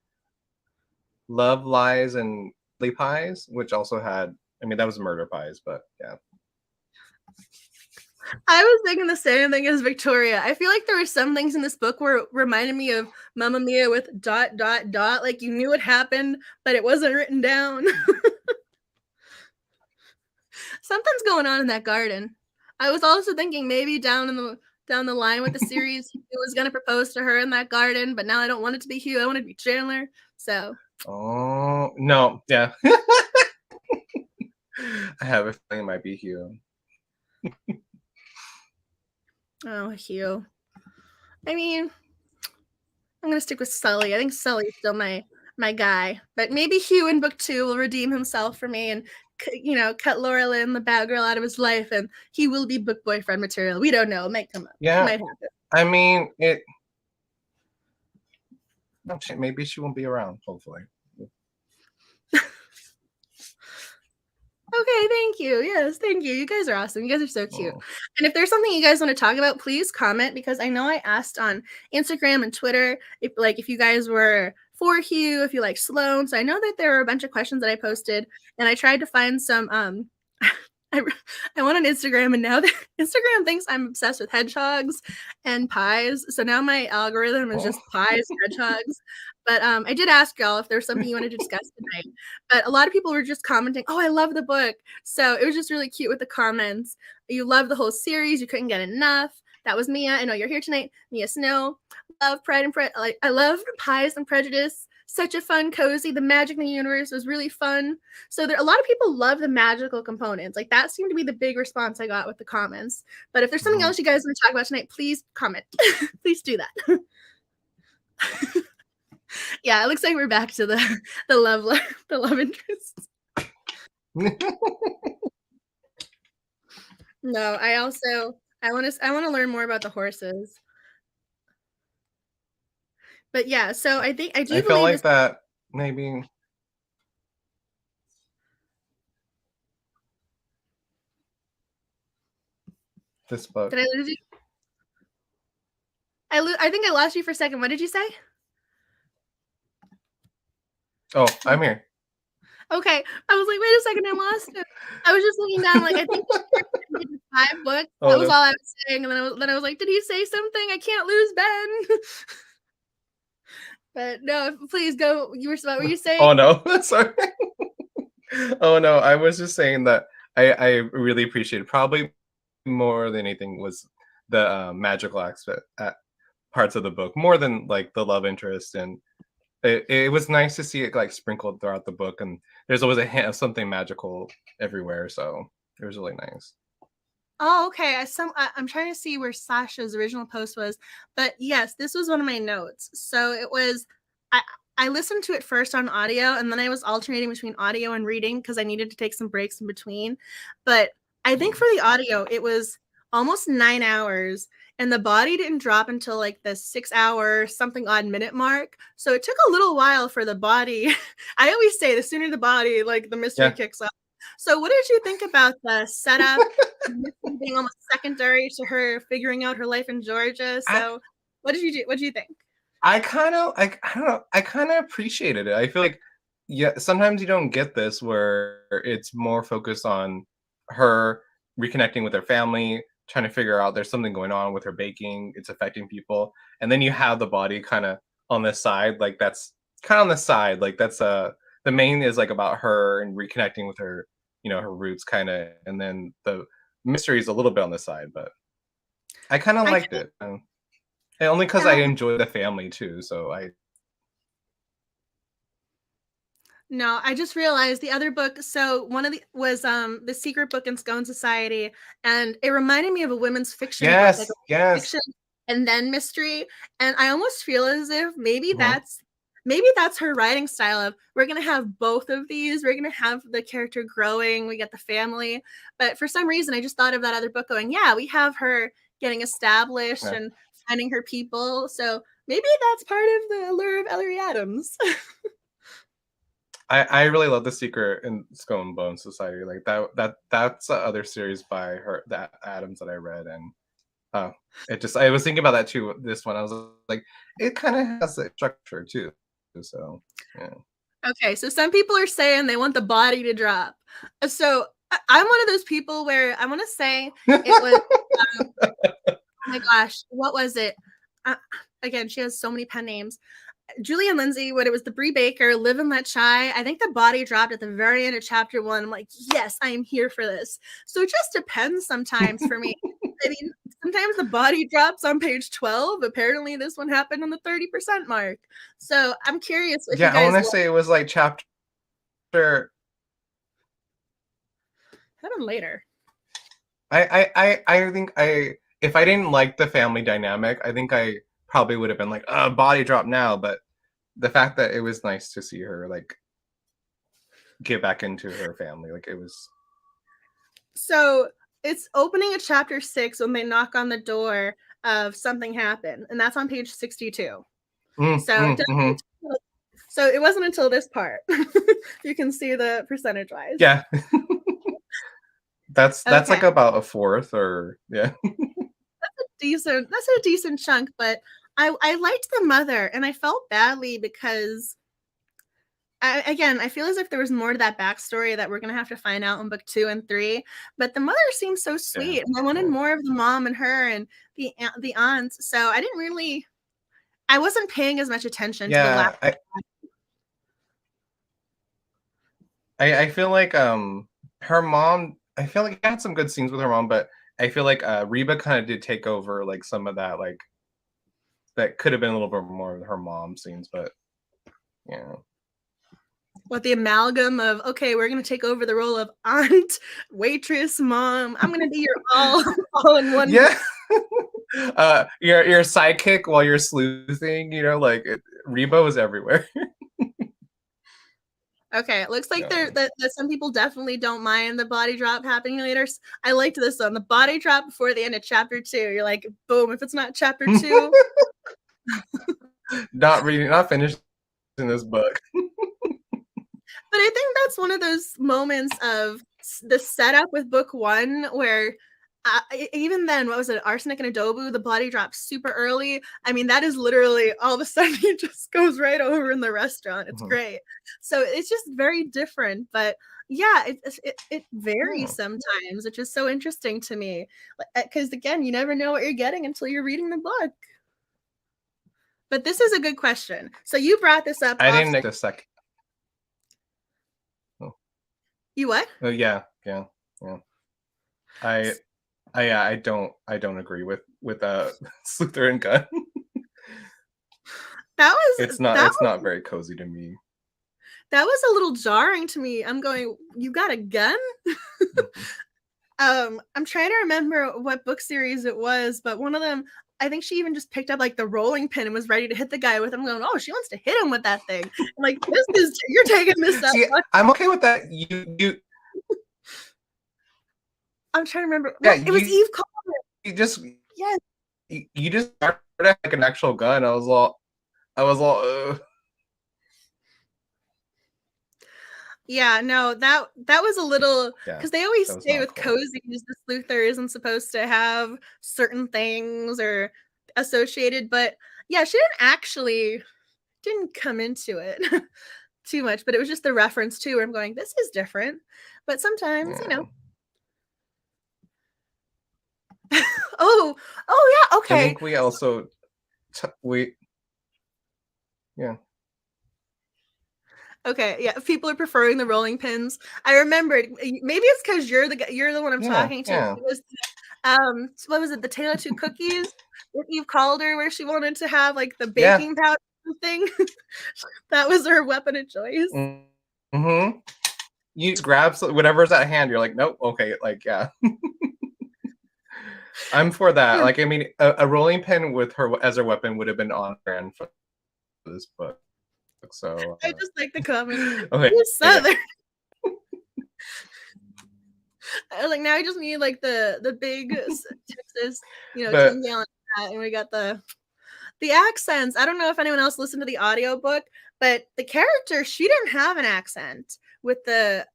Love, Lies, and Pies, which also had, I mean, that was murder pies, but yeah. I was thinking the same thing as Victoria. I feel like there were some things in this book where it reminded me of Mamma Mia with ... Like you knew it happened, but it wasn't written down. Something's going on in that garden. I was also thinking maybe down the line with the series, Hugh was going to propose to her in that garden, but now I don't want it to be Hugh. I want it to be Chandler. So. Oh, no. Yeah. I have a feeling it might be Hugh. Oh, Hugh. I mean, I'm gonna stick with Sully. I think Sully's still my guy, but maybe Hugh in book 2 will redeem himself for me and cut Loralyn, the bad girl, out of his life, and he will be book boyfriend material. We don't know. It might come up. Yeah, it might happen. I mean, maybe she won't be around. Hopefully. Okay, thank you. Yes, thank you. You guys are awesome. You guys are so cute. And if there's something you guys want to talk about, please comment, because I know I asked on Instagram and Twitter if you guys were for Hugh, if you like Sloane. So I know that there were a bunch of questions that I posted, and I tried to find some I went on Instagram, and now Instagram thinks I'm obsessed with hedgehogs and pies. So now my algorithm is just pies and hedgehogs. But I did ask y'all if there was something you wanted to discuss tonight. But a lot of people were just commenting, oh, I love the book. So it was just really cute with the comments. You love the whole series. You couldn't get enough. That was Mia. I know you're here tonight. Mia Snow. Love Pride and Prejudice. I love Pies and Prejudice. Such a fun cozy. The magic in the universe was really fun. So a lot of people love the magical components. Like that seemed to be the big response I got with the comments. But if there's something else you guys want to talk about tonight, please comment. Please do that. Yeah, it looks like we're back to the the love interest. No, I want to learn more about the horses. But yeah, so I I do feel believe like this. that maybe this book. Did I lose you? I think I lost you for a second. What did you say? Oh, I'm here. Okay, I was like, wait a second, I lost it. I was just looking down, like I think we did 5 books. Oh That was no. all I was saying, and then I was like, did he say something? I can't lose Ben. But no, please go. What were you saying? Oh no. Sorry. Oh no. I was just saying that I really appreciated probably more than anything was the magical aspect parts of the book more than like the love interest, and it was nice to see it like sprinkled throughout the book, and there's always a hint of something magical everywhere, so it was really nice. Oh, okay. I'm trying to see where Sasha's original post was, but yes, this was one of my notes. So it was, I I listened to it first on audio, and then I was alternating between audio and reading because I needed to take some breaks in between. But I think for the audio, it was almost 9 hours, and the body didn't drop until like the 6 hour something odd minute mark. So it took a little while for the body. I always say the sooner the body, like the mystery Yeah. kicks off. So what did you think about the setup? Being almost secondary to her figuring out her life in Georgia. I, So, what did you do? What do you think? I kind of like I don't know. I kind of appreciated it. I feel like yeah, sometimes you don't get this where it's more focused on her reconnecting with her family, trying to figure out there's something going on with her baking, it's affecting people, and then you have the body kind of on the side, like that's kind of on the side, like that's the main is like about her and reconnecting with her, her roots kind of, and then the mystery is a little bit on the side, but I kind of I liked kind it. And only because I of enjoy the family too, so I no, I just realized the other book. So one of the was the secret book in Scone Society, and it reminded me of a women's fiction book, like yes, a yes. fiction and then mystery. And I almost feel as if Mhm. maybe that's her writing style of we're gonna have both of these. We're gonna have the character growing. We get the family, but for some reason, I just thought of that other book, going, yeah, we have her getting established Yeah. and finding her people. So maybe that's part of the allure of Ellery Adams. I really love The Secret in Skull and Bone Society. Like that's the other series by her that Adams that I read, and uh it just I was thinking about that too. This one I was like, it kind of has a structure too. So yeah. Okay, so some people are saying they want the body to drop. So I'm one of those people where I want to say it was, oh my gosh, what was it? Uh, Again, she has so many pen names. Julie and Lindsay, when it was the Brie Baker, Live and Let Shy, I think the body dropped at the very end of chapter 1. I'm like, yes, I am here for this. So it just depends sometimes for me. I mean, sometimes the body drops on page 12. Apparently, this one happened on the 30% mark. So I'm curious if you Yeah, I want guys to say it was like chapter. happened later. I think if I didn't like the family dynamic, I think I probably would have been like, body drop now. But the fact that it was nice to see her like get back into her family, like it was. So it's opening at chapter 6 when they knock on the door of something happened, and that's on page 62. So Mhm. so it wasn't until this part you can see the percentage wise. Yeah, that's Okay, like about a fourth, or yeah. that's a decent chunk, but I liked the mother, and I felt badly because I feel as if there was more to that backstory that we're gonna have to find out in book 2 and 3. But the mother seems so Yeah. sweet, and I wanted more of the mom and her and the aunts. So I wasn't paying as much attention to the last. Yeah, I feel like her mom. I feel like I had some good scenes with her mom, but I feel like Reba kind of did take over like some of that, like that could have been a little bit more of her mom scenes, but yeah. What the amalgam of, okay, we're gonna take over the role of aunt, waitress, mom. I'm gonna be your all in one. Yeah. Your sidekick while you're sleuthing, like Rebo is everywhere. Okay, it looks like Yeah. that some people definitely don't mind the body drop happening later. I liked this one. The body drop before the end of chapter 2. You're like, boom, if it's not chapter 2. Not finishing this book. But I think that's one of those moments of the setup with book 1 where even then, what was it? Arsenic and Adobo, the body drops super early. I mean, that is literally all of a sudden it just goes right over in the restaurant. It's great. So it's just very different. But yeah, it varies sometimes, which is so interesting to me. Because again, you never know what you're getting until you're reading the book. But this is a good question. So you brought this up. I didn't make a second. You what? Oh yeah. I don't agree with Sluther and Gun. It's not very cozy to me. That was a little jarring to me. I'm going, you got a gun? I'm trying to remember what book series it was, but one of them, I think she even just picked up like the rolling pin and was ready to hit the guy with him. I'm going, oh, she wants to hit him with that thing. I'm like, you're taking this up. See, I'm okay with that. You I'm trying to remember. Yeah, it was Eve Calder. You just yes. You just started like an actual gun. I was all Yeah, no, that was a little because they always say with cool. cozies, the sleuther isn't supposed to have certain things or associated, but yeah, she didn't come into it too much, but it was just the reference to where I'm going, this is different. But sometimes, you know. oh yeah, okay. I think we also Okay, yeah. If people are preferring the rolling pins, I remembered. Maybe it's because you're the one I'm talking to. Yeah. It was, what was it? The Tale of Two Cookies with Eve Calder, where she wanted to have like the baking powder thing. That was her weapon of choice. Mm-hmm. You just grab whatever's at hand. You're like, nope. Okay, like yeah. I'm for that. Like, I mean, a rolling pin with her as her weapon would have been on brand for this book. So I just like the comment. Okay. Southern. I was like, now I just need like the big Texas, 10-gallon hat, and we got the accents. I don't know if anyone else listened to the audiobook, but the character, she didn't have an accent with the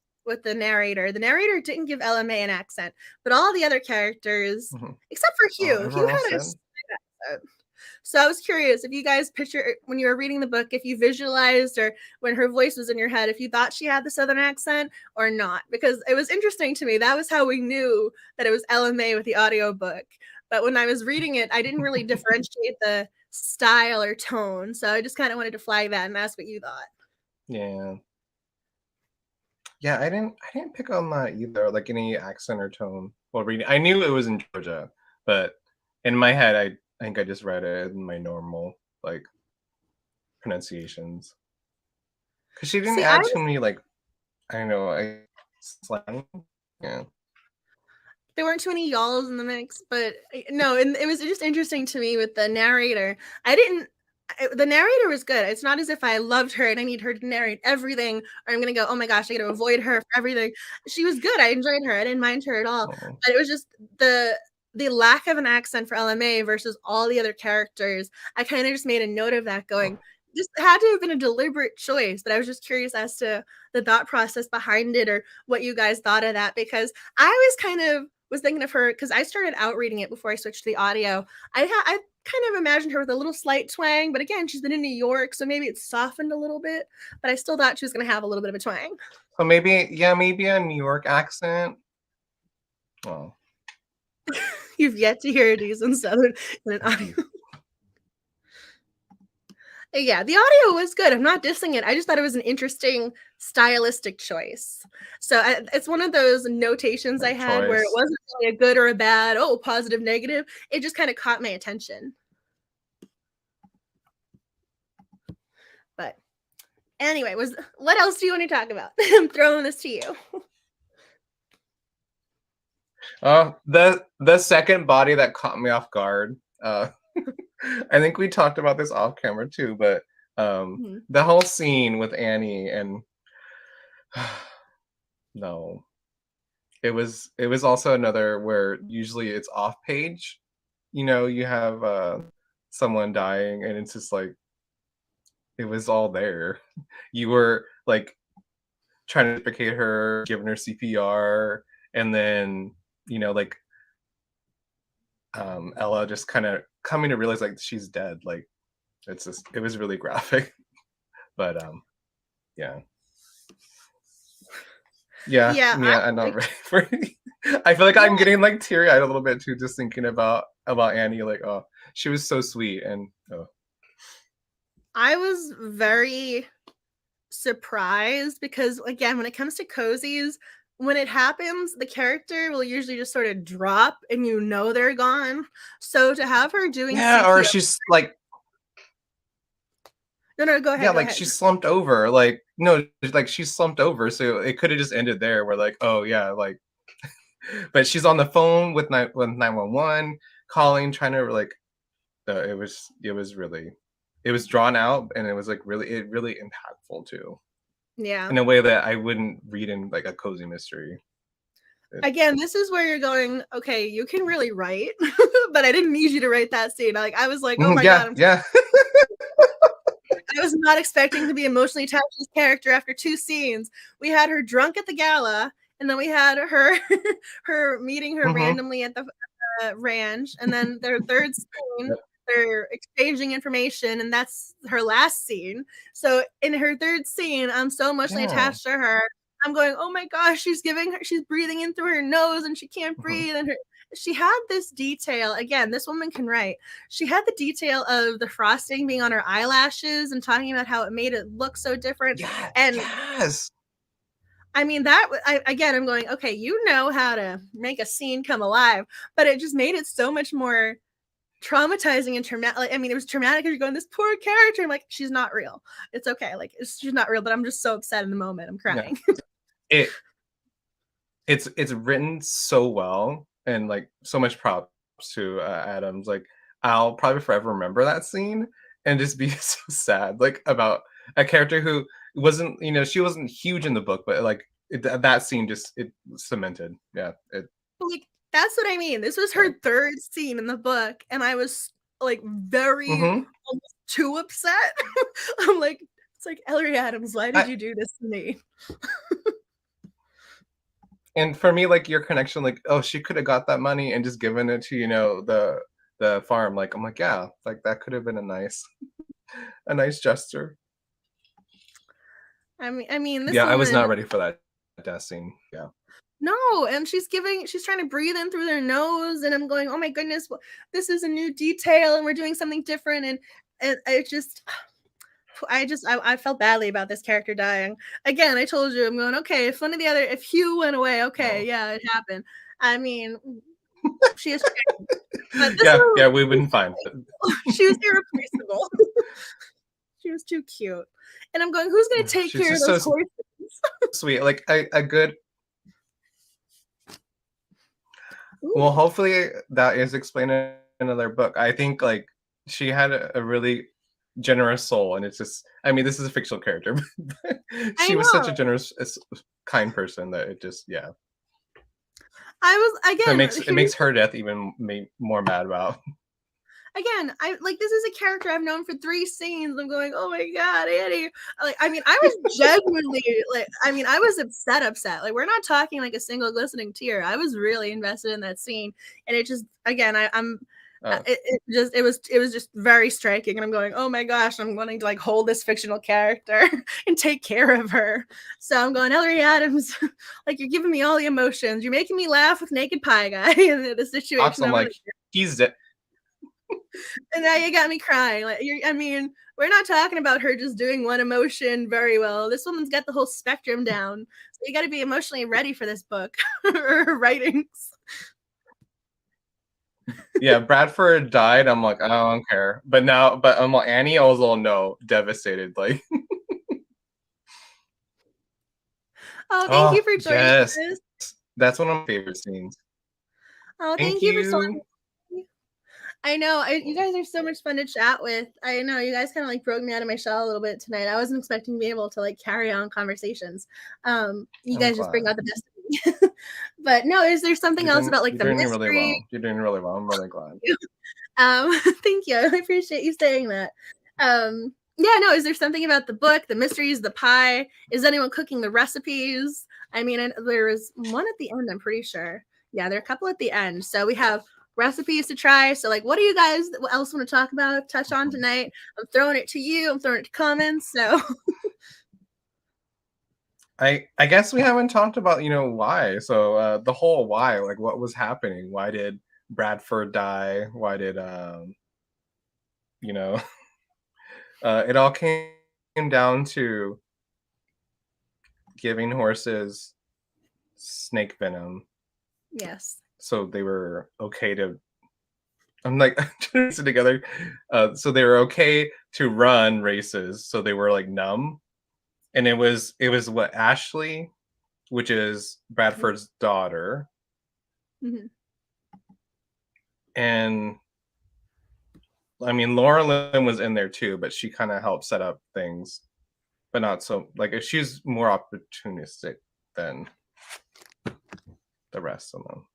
narrator. The narrator didn't give Ella Mae an accent, but all the other characters, except for Hugh, Hugh had a accent. So I was curious if you guys picture when you were reading the book, if you visualized or when her voice was in your head, if you thought she had the Southern accent or not, because it was interesting to me. That was how we knew that it was Ella Mae with the audiobook. But when I was reading it, I didn't really differentiate the style or tone. So I just kind of wanted to flag that and ask what you thought. Yeah. Yeah, I didn't pick on that either, like any accent or tone while reading. I knew it was in Georgia, but in my head, I think I just read it in my normal like pronunciations. Because she didn't add too many like, I don't know, slang. Yeah. There weren't too many y'alls in the mix, but no, and it was just interesting to me with the narrator. The narrator was good. It's not as if I loved her and I need her to narrate everything, or I'm gonna go, oh my gosh, I gotta avoid her for everything. She was good. I enjoyed her. I didn't mind her at all. But it was just the lack of an accent for Ella Mae versus all the other characters. I kind of just made a note of that, going, this had to have been a deliberate choice. But I was just curious as to the thought process behind it, or what you guys thought of that, because I was thinking of her because I started out reading it before I switched to the audio. I kind of imagined her with a little slight twang, but again, she's been in New York, so maybe it's softened a little bit, but I still thought she was going to have a little bit of a twang. So maybe a New York accent. Oh. You've yet to hear a decent Southern in an audio. Yeah, the audio was good. I'm not dissing it. I just thought it was an interesting stylistic choice. So it's one of those notations I had where it wasn't really a good or a bad, positive, negative. It just kind of caught my attention. But anyway, what else do you want to talk about? I'm throwing this to you. The second body that caught me off guard. I think we talked about this off camera too, but The whole scene with Annie and no, it was also another where usually it's off page. You have someone dying, and it's just like it was all there. You were like trying to implicate her, giving her CPR, and then like Ella just kind of coming to realize like she's dead. Like it was really graphic, but yeah. Yeah, Yeah, yeah, I'm not ready for it. I feel like I'm getting like teary eyed a little bit too, just thinking about Annie. Like, oh, she was so sweet, and oh. I was very surprised because, again, when it comes to cozies, when it happens, the character will usually just sort of drop, and they're gone. So to have her doing Yeah, CPR, or she's like, no, go ahead, yeah, go like ahead. she's slumped over. Like, no, like she's slumped over, so it could have just ended there. We're like, oh yeah, like, but she's on the phone with 911, calling, trying to like, it was really, it was drawn out, and it was like really impactful too, Yeah. in a way that I wouldn't read in like a cozy mystery. Again, this is where you're going, okay, you can really write, but I didn't need you to write that scene. Like, I was like, oh my Yeah, God, yeah. I was not expecting to be emotionally attached to this character after 2 scenes. We had her drunk at the gala, and then we had her her meeting her Mm-hmm. randomly at the ranch, and then their third scene, they're exchanging information, and that's her last scene. So in her third scene, I'm so emotionally Yeah. attached to her. I'm going, oh my gosh, she's breathing in through her nose, and she can't Mm-hmm. breathe, and she had this detail. Again, this woman can write. She had the detail of the frosting being on her eyelashes and talking about how it made it look so different. Yeah. And Yes. I mean, again, I'm going, okay, you know how to make a scene come alive, but it just made it so much more traumatizing and traumatic. Like, I mean, it was traumatic because you're going, this poor character. I'm like, she's not real. It's okay. Like, she's not real, but I'm just so upset in the moment. I'm crying. Yeah. It's written so well, and like so much props to Adams. Like, I'll probably forever remember that scene and just be so sad, like about a character who wasn't, she wasn't huge in the book, but like that scene just it cemented. Yeah, Like, that's what I mean. This was her third scene in the book, and I was like very almost too upset. I'm like, it's like, Ellery Adams, why did you do this to me? And for me, like, your connection, like, oh, she could have got that money and just given it to the farm. Like, I'm like, yeah, like that could have been a nice gesture. I mean, this Yeah, I was woman. not ready for that death scene. Yeah. No, and she's trying to breathe in through their nose, and I'm going, oh my goodness, this is a new detail, and we're doing something different, and I felt badly about this character dying. Again, I told you, I'm going, okay, if Hugh went away, okay, yeah, it happened. I mean, she is, but Yeah, we wouldn't find it. She was irreplaceable. She was too cute, and I'm going, who's going to take She's care of just those so horses? sweet. Like a good. Ooh. Well, hopefully that is explained in another book. I think like she had a really generous soul, and it's just, I mean, this is a fictional character, but she was such a generous, kind person that it just, yeah. I was, again, So it makes her death even more mad about. Again, this is a character I've known for 3 scenes. I'm going, oh my God, Annie. Like, I mean, I was genuinely I was upset. Like, we're not talking like a single glistening tear. I was really invested in that scene, and it just, again, it was just very striking, and I'm going, oh my gosh, I'm wanting to like hold this fictional character and take care of her. So I'm going, Ellery Adams, like, you're giving me all the emotions. You're making me laugh with Naked Pie Guy in the situation. Awesome, like he's dead. And now you got me crying. Like, I mean, we're not talking about her just doing one emotion very well. This woman's got the whole spectrum down. So you got to be emotionally ready for this book or her writings. Yeah, Bradford died. I'm like, I don't care. But I'm like, Annie, I was all no, devastated. Like, oh, thank you for joining yes. us. That's one of my favorite scenes. Oh, Thank you for you. I know. You guys are so much fun to chat with. I know you guys kind of like broke me out of my shell a little bit tonight. I wasn't expecting to be able to like carry on conversations. You guys just bring out the best of me. But no, is there something else about like the mystery? Really well. You're doing really well. I'm really glad. Thank you. I appreciate you saying that. Yeah, no, is there something about the book, the mysteries, the pie? Is anyone cooking the recipes? I mean, there was one at the end, I'm pretty sure. Yeah, there are a couple at the end. So we have recipes to try. So, like, what do you guys else want to talk about, touch on tonight? I'm throwing it to you. I'm throwing it to comments. So I guess we haven't talked about, why. So the whole why, like what was happening? Why did Bradford die? Why did it all came down to giving horses snake venom. yes. So they were okay to I'm like trying to together. So they were okay to run races. So they were like numb. And it was what Ashley, which is Bradford's daughter. Mm-hmm. And I mean, Loralyn was in there too, but she kind of helped set up things, but not so like she's more opportunistic than the rest of them.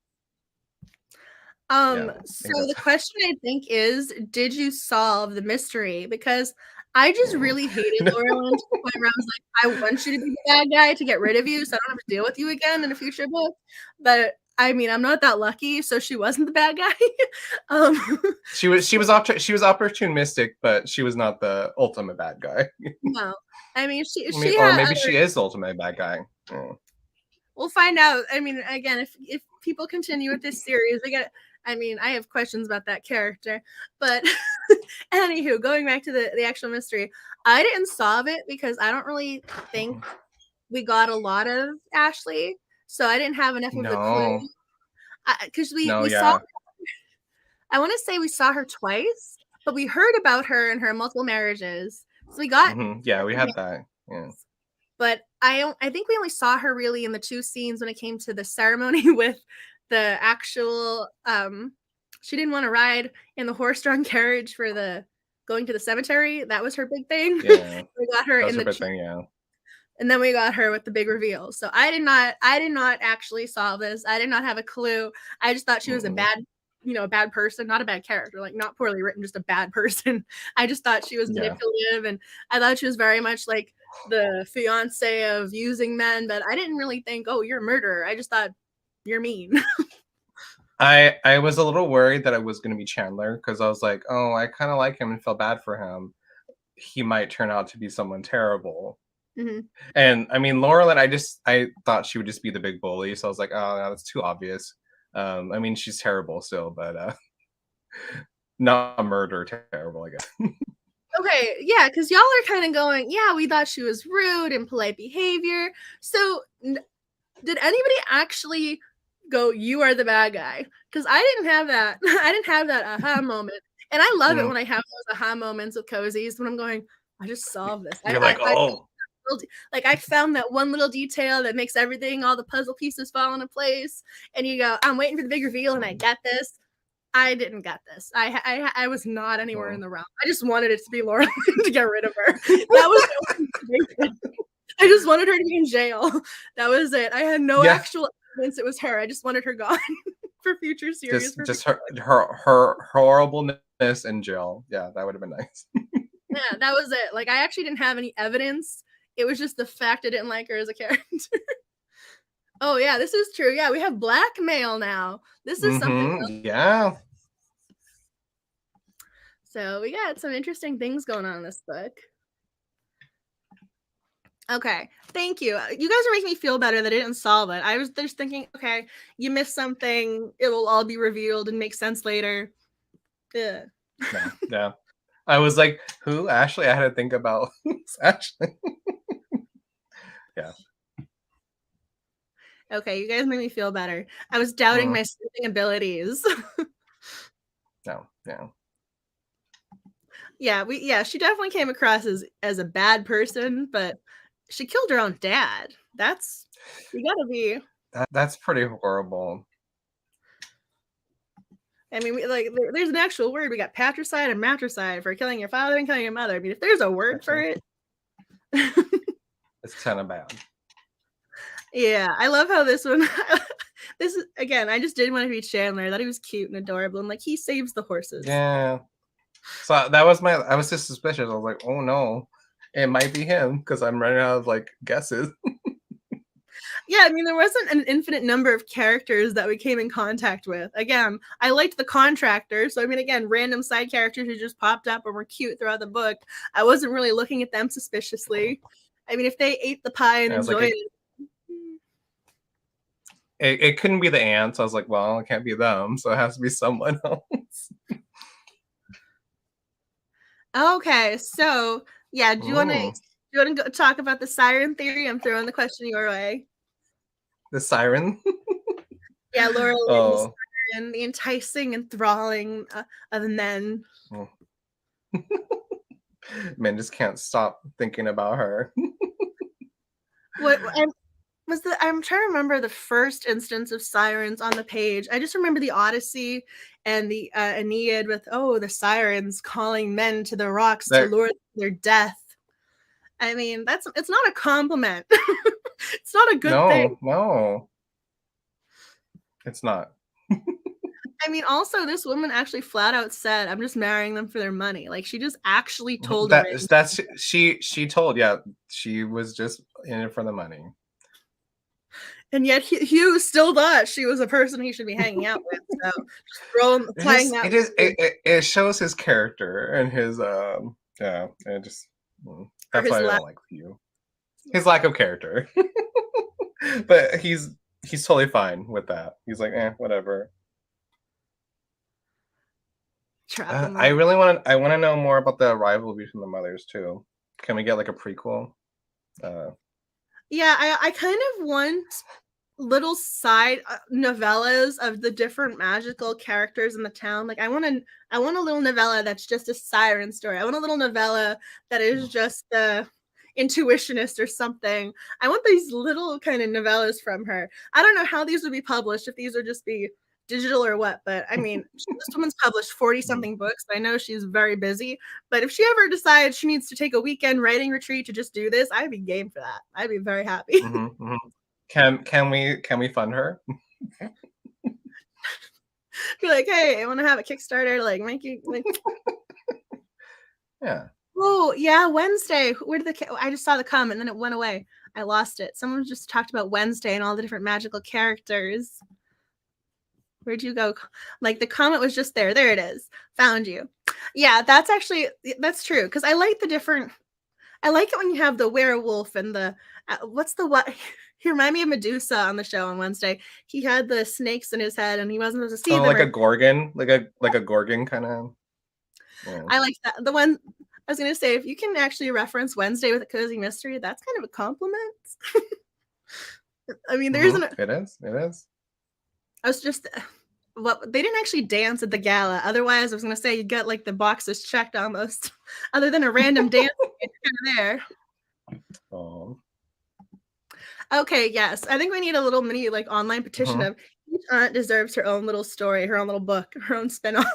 So the question I think is, did you solve the mystery? Because I just really hated Loralyn to the point where I was like, I want you to be the bad guy to get rid of you so I don't have to deal with you again in a future book. But I mean, I'm not that lucky, so she wasn't the bad guy. She was opportunistic, but she was not the ultimate bad guy. No. I mean, or maybe she is the ultimate bad guy. Yeah. We'll find out. I mean, again, if people continue with this series, I have questions about that character. But anywho, going back to the actual mystery, I didn't solve it because I don't really think we got a lot of Ashley. So I didn't have enough of the clue. Because we saw, I want to say we saw her twice, but we heard about her and her multiple marriages. So we got we had that. Yeah. But I think we only saw her really in the 2 scenes when it came to the ceremony with the actual she didn't want to ride in the horse-drawn carriage for the going to the cemetery. That was her big thing. Yeah. We got her in the big thing, yeah. And then we got her with the big reveal. So I did not actually solve this. I did not have a clue. I just thought she was a bad person, not a bad character, like not poorly written, just a bad person. I just thought she was manipulative, and I thought she was very much like the fiance of using men, but I didn't really think, oh, you're a murderer. I just thought you're mean. I was a little worried that it was going to be Chandler because I was like, oh, I kind of like him and felt bad for him. He might turn out to be someone terrible. Mm-hmm. And I mean, Loralyn, I thought she would just be the big bully. So I was like, oh, no, that's too obvious. I mean, she's terrible still, but not a murder terrible, I guess. Okay, yeah, because y'all are kind of going, yeah, we thought she was rude and polite behavior. So did anybody actually go, you are the bad guy? Because I didn't have that. I didn't have that aha moment. And I love it when I have those aha moments with cozies when I'm going, I just solved this. You're I found that one little detail that makes everything, all the puzzle pieces fall into place. And you go, I'm waiting for the big reveal and I get this. I didn't get this. I was not anywhere in the realm. I just wanted it to be Loralyn to get rid of her. That was I just wanted her to be in jail. That was it. I had no actual evidence it was her. I just wanted her gone for future series. Just her horribleness in jail. Yeah, that would have been nice. Yeah, that was it. Like I actually didn't have any evidence. It was just the fact I didn't like her as a character. Oh yeah, this is true. Yeah, we have blackmail now. This is something else. Yeah. So we got some interesting things going on in this book. Okay, thank you. You guys are making me feel better that I didn't solve it. I was just thinking, okay, you missed something. It will all be revealed and make sense later. Yeah. Yeah. I was like, who? Ashley? I had to think about Ashley. Yeah. Okay, you guys made me feel better. I was doubting my sleuthing abilities. No. Yeah, she definitely came across as a bad person, but she killed her own dad. You gotta be. That's pretty horrible. I mean, there's an actual word. We got patricide and matricide for killing your father and killing your mother. I mean, if there's a word for it. It's kind of bad. Yeah, I love how this one. This is again. I just didn't want to be Chandler. I thought he was cute and adorable, and like he saves the horses. Yeah. So that was I was just suspicious. I was like, oh no, it might be him because I'm running out of like guesses. Yeah, I mean, there wasn't an infinite number of characters that we came in contact with. Again, I liked the contractor. So, I mean, again, random side characters who just popped up and were cute throughout the book. I wasn't really looking at them suspiciously. I mean, if they ate the pie and enjoyed it couldn't be the ants. I was like, well, it can't be them. So it has to be someone else. Okay, so, yeah, do you want to go talk about the siren theory? I'm throwing the question your way. The siren? Yeah, Loralyn, the enticing, enthralling of men. Oh. Men just can't stop thinking about her. I'm trying to remember the first instance of sirens on the page. I just remember the Odyssey and the Aeneid with the sirens calling men to the rocks to lure their death. I mean, it's not a compliment. It's not a good thing. No, it's not. I mean, also this woman actually flat out said, "I'm just marrying them for their money." Like she just actually told she told, yeah, she was just in it for the money. And yet Hugh still thought she was a person he should be hanging out with. So it shows his character and his it just that's why I don't like Hugh. His lack of character. But he's totally fine with that. He's like, whatever. I want to know more about the rivalry between the mothers too. Can we get like a prequel? Yeah, I kind of want little side novellas of the different magical characters in the town. Like I want a little novella that's just a siren story. I want a little novella that is just the intuitionist or something. I want these little kind of novellas from her. I don't know how these would be published, if these would just be digital or what, but I mean, this woman's published 40 something books. I know she's very busy, but if she ever decides she needs to take a weekend writing retreat to just do this, I'd be game for that. I'd be very happy. Can we fund her? Be like, hey, I want to have a Kickstarter, like make you like yeah. Oh yeah, Wednesday. Where did I just saw the comment and then it went away. I lost it. Someone just talked about Wednesday and all the different magical characters. Where'd you go? Like the comment was just there. There it is. Found you. Yeah, that's true. Because I like it when you have the werewolf and the what? He reminded me of Medusa on the show on Wednesday. He had the snakes in his head and he wasn't supposed to see them. Like a gorgon, like a gorgon kind of. Yeah. I like that. The one I was gonna say, if you can actually reference Wednesday with a cozy mystery, that's kind of a compliment. I mean, there isn't. It is. I was just. They didn't actually dance at the gala. Otherwise, I was gonna say you got like the boxes checked almost. Other than a random dance, kind of there. Oh. Okay. Yes, I think we need a little mini like online petition of each aunt deserves her own little story, her own little book, her own spinoff.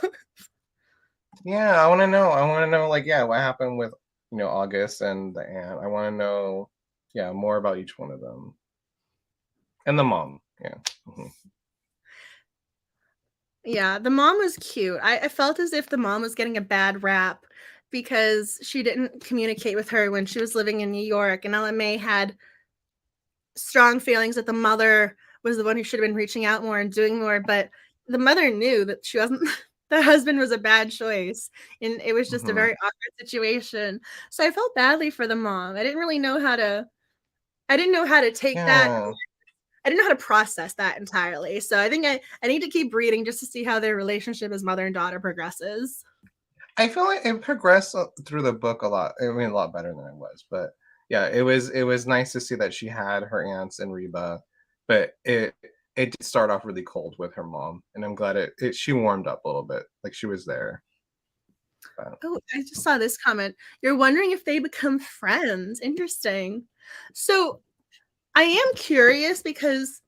Yeah, I want to know. Like, what happened with August and the aunt. I want to know, more about each one of them, and the mom. Yeah. Yeah, the mom was cute. I felt as if the mom was getting a bad rap because she didn't communicate with her when she was living in New York, and Ella Mae had strong feelings that the mother was the one who should have been reaching out more and doing more, but the mother knew that she wasn't. The husband was a bad choice, and it was just a very awkward situation. So I felt badly for the mom. I didn't know how to take that. I didn't know how to process that entirely. So I think I need to keep reading just to see how their relationship as mother and daughter progresses. I feel like it progressed through the book a lot. I mean, a lot better than it was. But yeah, it was nice to see that she had her aunts and Reba, but it did start off really cold with her mom, and I'm glad she warmed up a little bit, like she was there. Oh, I just saw this comment. You're wondering if they become friends. Interesting. So I am curious because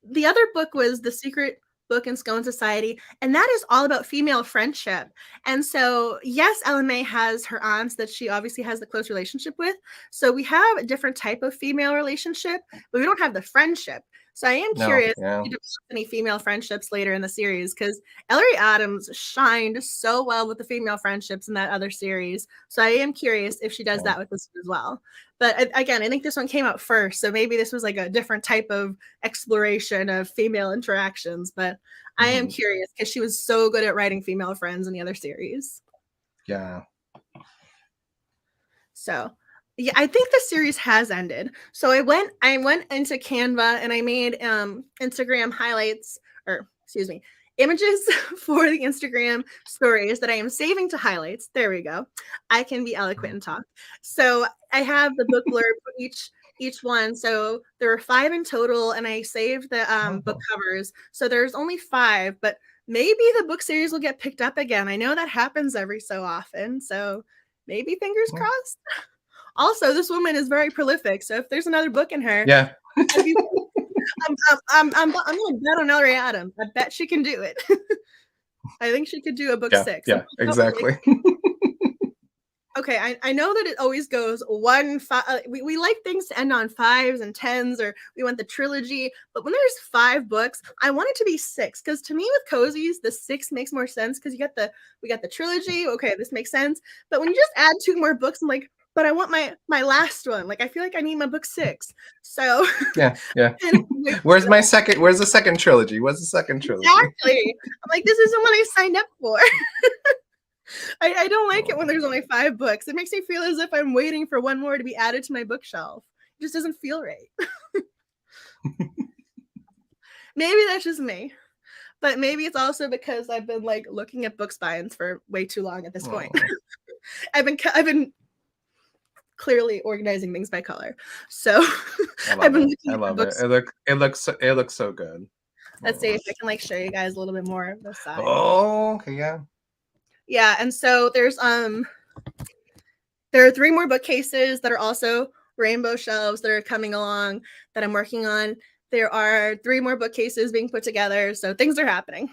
the other book was The Secret book in Scone Society, and that is all about female friendship. And so, yes, Ella Mae has her aunts that she obviously has the close relationship with. So we have a different type of female relationship, but we don't have the friendship. So I am curious if she develops any female friendships later in the series, because Ellery Adams shined so well with the female friendships in that other series. So I am curious if she does that with this as well. But again, I think this one came out first, so maybe this was like a different type of exploration of female interactions. But I am curious because she was so good at writing female friends in the other series. Yeah. So yeah, I think the series has ended. So I went into Canva and I made Instagram highlights, or excuse me, images for the Instagram stories that I am saving to highlights. There we go. I can be eloquent and talk. So I have the book blurb for each one. So there were 5 in total, and I saved the book covers. So there's only 5, but maybe the book series will get picked up again. I know that happens every so often. So maybe fingers crossed. Also, this woman is very prolific, so if there's another book in her, yeah, I'm gonna bet on Ellery Adams. I bet she can do it. I think she could do a book 6. Yeah, exactly. Okay, I know that it always goes 1, 5. We like things to end on 5s and 10s, or we want the trilogy. But when there's 5 books, I want it to be 6, because to me with cozies, the 6 makes more sense because we got the trilogy. Okay, this makes sense. But when you just add 2 more books, I'm like, but I want my last one. Like, I feel like I need my book 6. So yeah. Where's the second trilogy? What's the second trilogy? Exactly. I'm like, this isn't what I signed up for. I don't like it when there's only 5 books. It makes me feel as if I'm waiting for one more to be added to my bookshelf. It just doesn't feel right. Maybe that's just me. But maybe it's also because I've been like looking at book spines for way too long at this point. I've been clearly organizing things by color. So I love it. It looks so good. Let's see if I can like show you guys a little bit more of the side. Oh, okay, yeah. Yeah, and so there are 3 more bookcases that are also rainbow shelves that are coming along that I'm working on. There are 3 more bookcases being put together, so things are happening.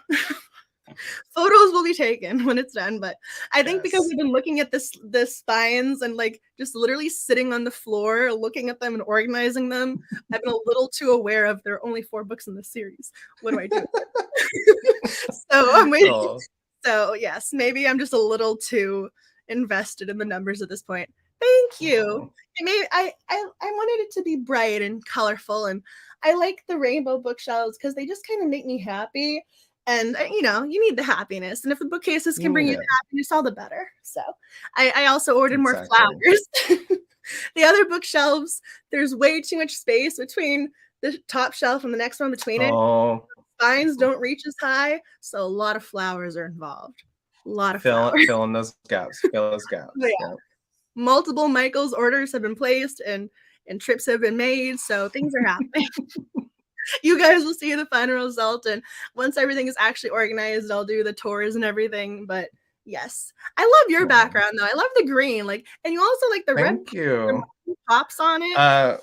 Photos will be taken when it's done, but I think because we've been looking at the spines and like just literally sitting on the floor looking at them and organizing them, I've been a little too aware of there are only 4 books in the series. What do I do? So I'm waiting. Oh. So yes, maybe I'm just a little too invested in the numbers at this point. Thank you. I wanted it to be bright and colorful, and I like the rainbow bookshelves because they just kind of make me happy. And you need the happiness, and if the bookcases can bring you the happiness, all the better. So I also ordered more flowers. The other bookshelves, there's way too much space between the top shelf and the next one between it. Spines don't reach as high, so a lot of flowers are involved. A lot of flowers. Fill in those gaps. Fill those gaps. Yeah. Multiple Michael's orders have been placed and trips have been made, so things are happening. You guys will see the final result, and once everything is actually organized, I'll do the tours and everything. But yes, I love your background though. I love the green, like, and you also like the red tops on it.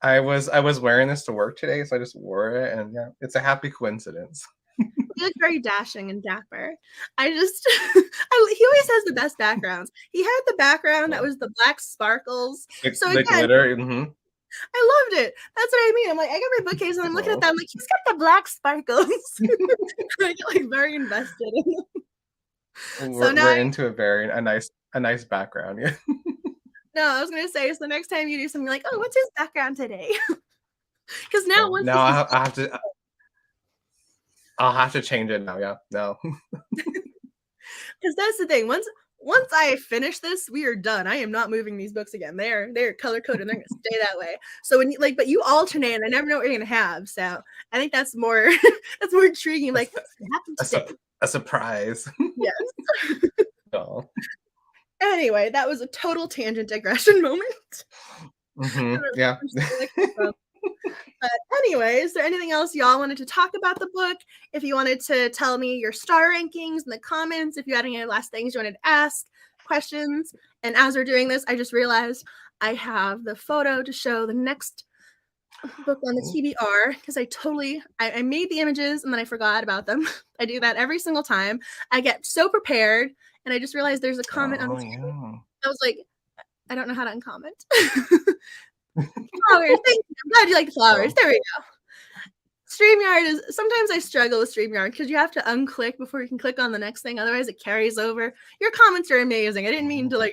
I was wearing this to work today, so I just wore it, and yeah, it's a happy coincidence. You look very dashing and dapper. He always has the best backgrounds. He had the background that was the black sparkles. So the again, glitter. I loved it. That's what I mean. I'm like, I got my bookcase and I'm looking at that. I'm like, he's got the black sparkles. I get like very invested in it. We're into a nice background. Yeah. No, I was gonna say, so the next time you do something like, oh, what's his background today? Because now I'll have to change it now. Yeah, no. Because that's the thing. Once I finish this, we are done. I am not moving these books again. They're color coded. And they're gonna stay that way. So when but you alternate, and I never know what you're gonna have. So I think that's more intriguing. Like, a surprise. Yes. Oh. Anyway, that was a total tangent digression moment. Yeah. But anyway, is there anything else y'all wanted to talk about the book? If you wanted to tell me your star rankings in the comments, if you had any last things you wanted to ask, questions. And as we're doing this, I just realized I have the photo to show the next book on the TBR because I made the images and then I forgot about them. I do that every single time. I get so prepared and I just realized there's a comment on the screen. Yeah. I was like, I don't know how to uncomment. Flowers, thank you. I'm glad you like the flowers. There we go. StreamYard is, sometimes I struggle with StreamYard because you have to unclick before you can click on the next thing. Otherwise it carries over. Your comments are amazing. I didn't mean to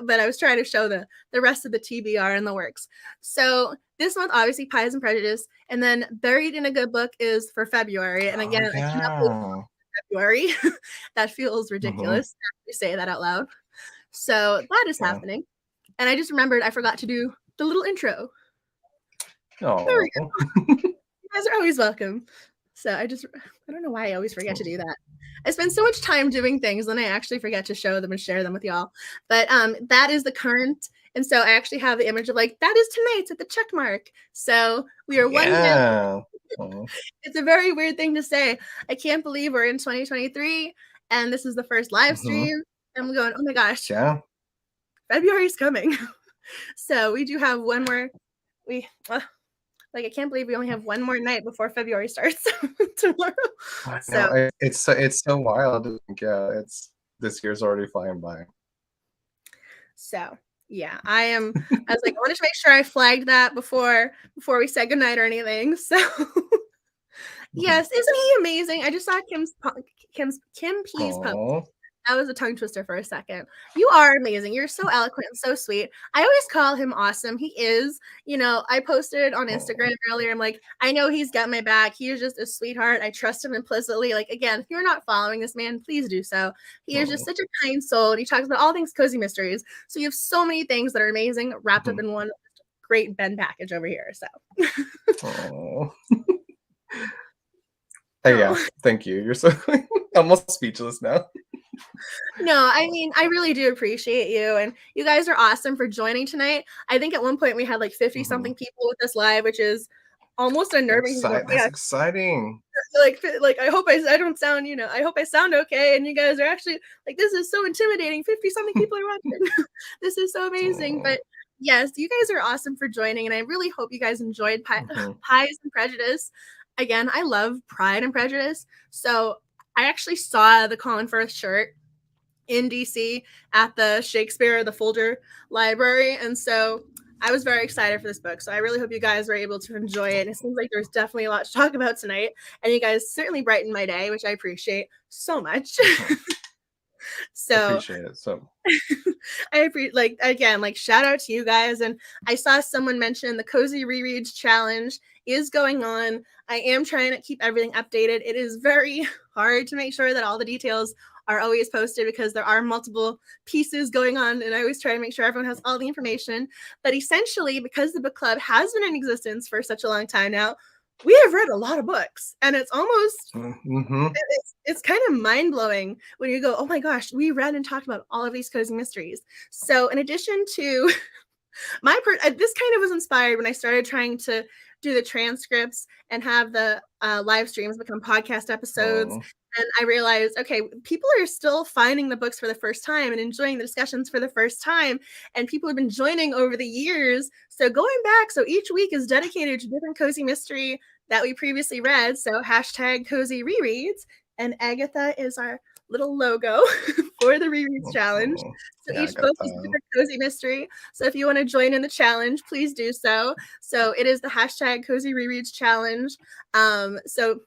but I was trying to show the rest of the TBR in the works. So this month, obviously Pies and Prejudice, and then Buried in a Good Book is for February. And again, I cannot believe February. That feels ridiculous to say that out loud. So that is happening. And I just remembered I forgot to do the little intro. Oh. There we go. You guys are always welcome. So I don't know why I always forget to do that. I spend so much time doing things, then I actually forget to show them and share them with y'all. But that is the current. And so I actually have the image of that is tonight's at the check mark. So we are one down. It's a very weird thing to say. I can't believe we're in 2023 and this is the first live stream. And I'm going, oh my gosh. Yeah. February's coming. So we do have one more. I can't believe we only have one more night before February starts tomorrow. So it's so wild. Yeah, this year's already flying by. So yeah, I was like, I wanted to make sure I flagged that before we said goodnight or anything. So yes, isn't he amazing? I just saw Kim P's post. That was a tongue twister for a second. You are amazing. You're so eloquent and so sweet. I always call him awesome. He is. I posted on Instagram earlier. I'm like, I know he's got my back. He is just a sweetheart. I trust him implicitly. Again, if you're not following this man, please do so. He is just such a kind soul. And he talks about all things cozy mysteries. So you have so many things that are amazing wrapped up in one great Ben package over here. So. Yeah, thank you. You're so almost speechless now. No, I mean, I really do appreciate you. And you guys are awesome for joining tonight. I think at one point we had 50 something people with us live, which is almost unnerving. That's exciting. I hope I don't sound, I hope I sound okay. And you guys are actually this is so intimidating. 50 something people are watching. This is so amazing. But yes, you guys are awesome for joining. And I really hope you guys enjoyed Pies and Prejudice. Again, I love Pride and Prejudice. So I actually saw the Colin Firth shirt in DC at the Shakespeare, the Folger Library. And so I was very excited for this book. So I really hope you guys were able to enjoy it. And it seems like there's definitely a lot to talk about tonight. And you guys certainly brightened my day, which I appreciate so much. So I appreciate it. So I appreciate, again, shout out to you guys. And I saw someone mention the Cozy Rereads Challenge is going on. I am trying to keep everything updated. It is very hard to make sure that all the details are always posted because there are multiple pieces going on, and I always try to make sure everyone has all the information. But essentially, because the book club has been in existence for such a long time now, we have read a lot of books, and it's almost it's kind of mind-blowing when you go, oh my gosh, we read and talked about all of these cozy mysteries. So in addition to this kind of was inspired when I started trying to do the transcripts and have the live streams become podcast episodes. And I realized, okay, people are still finding the books for the first time and enjoying the discussions for the first time. And people have been joining over the years. So going back, so each week is dedicated to different cozy mystery that we previously read. So hashtag cozy rereads. And Agatha is our little logo for the rereads challenge. So each book is a different cozy mystery. So if you want to join in the challenge, please do so. So it is the hashtag cozy rereads challenge. So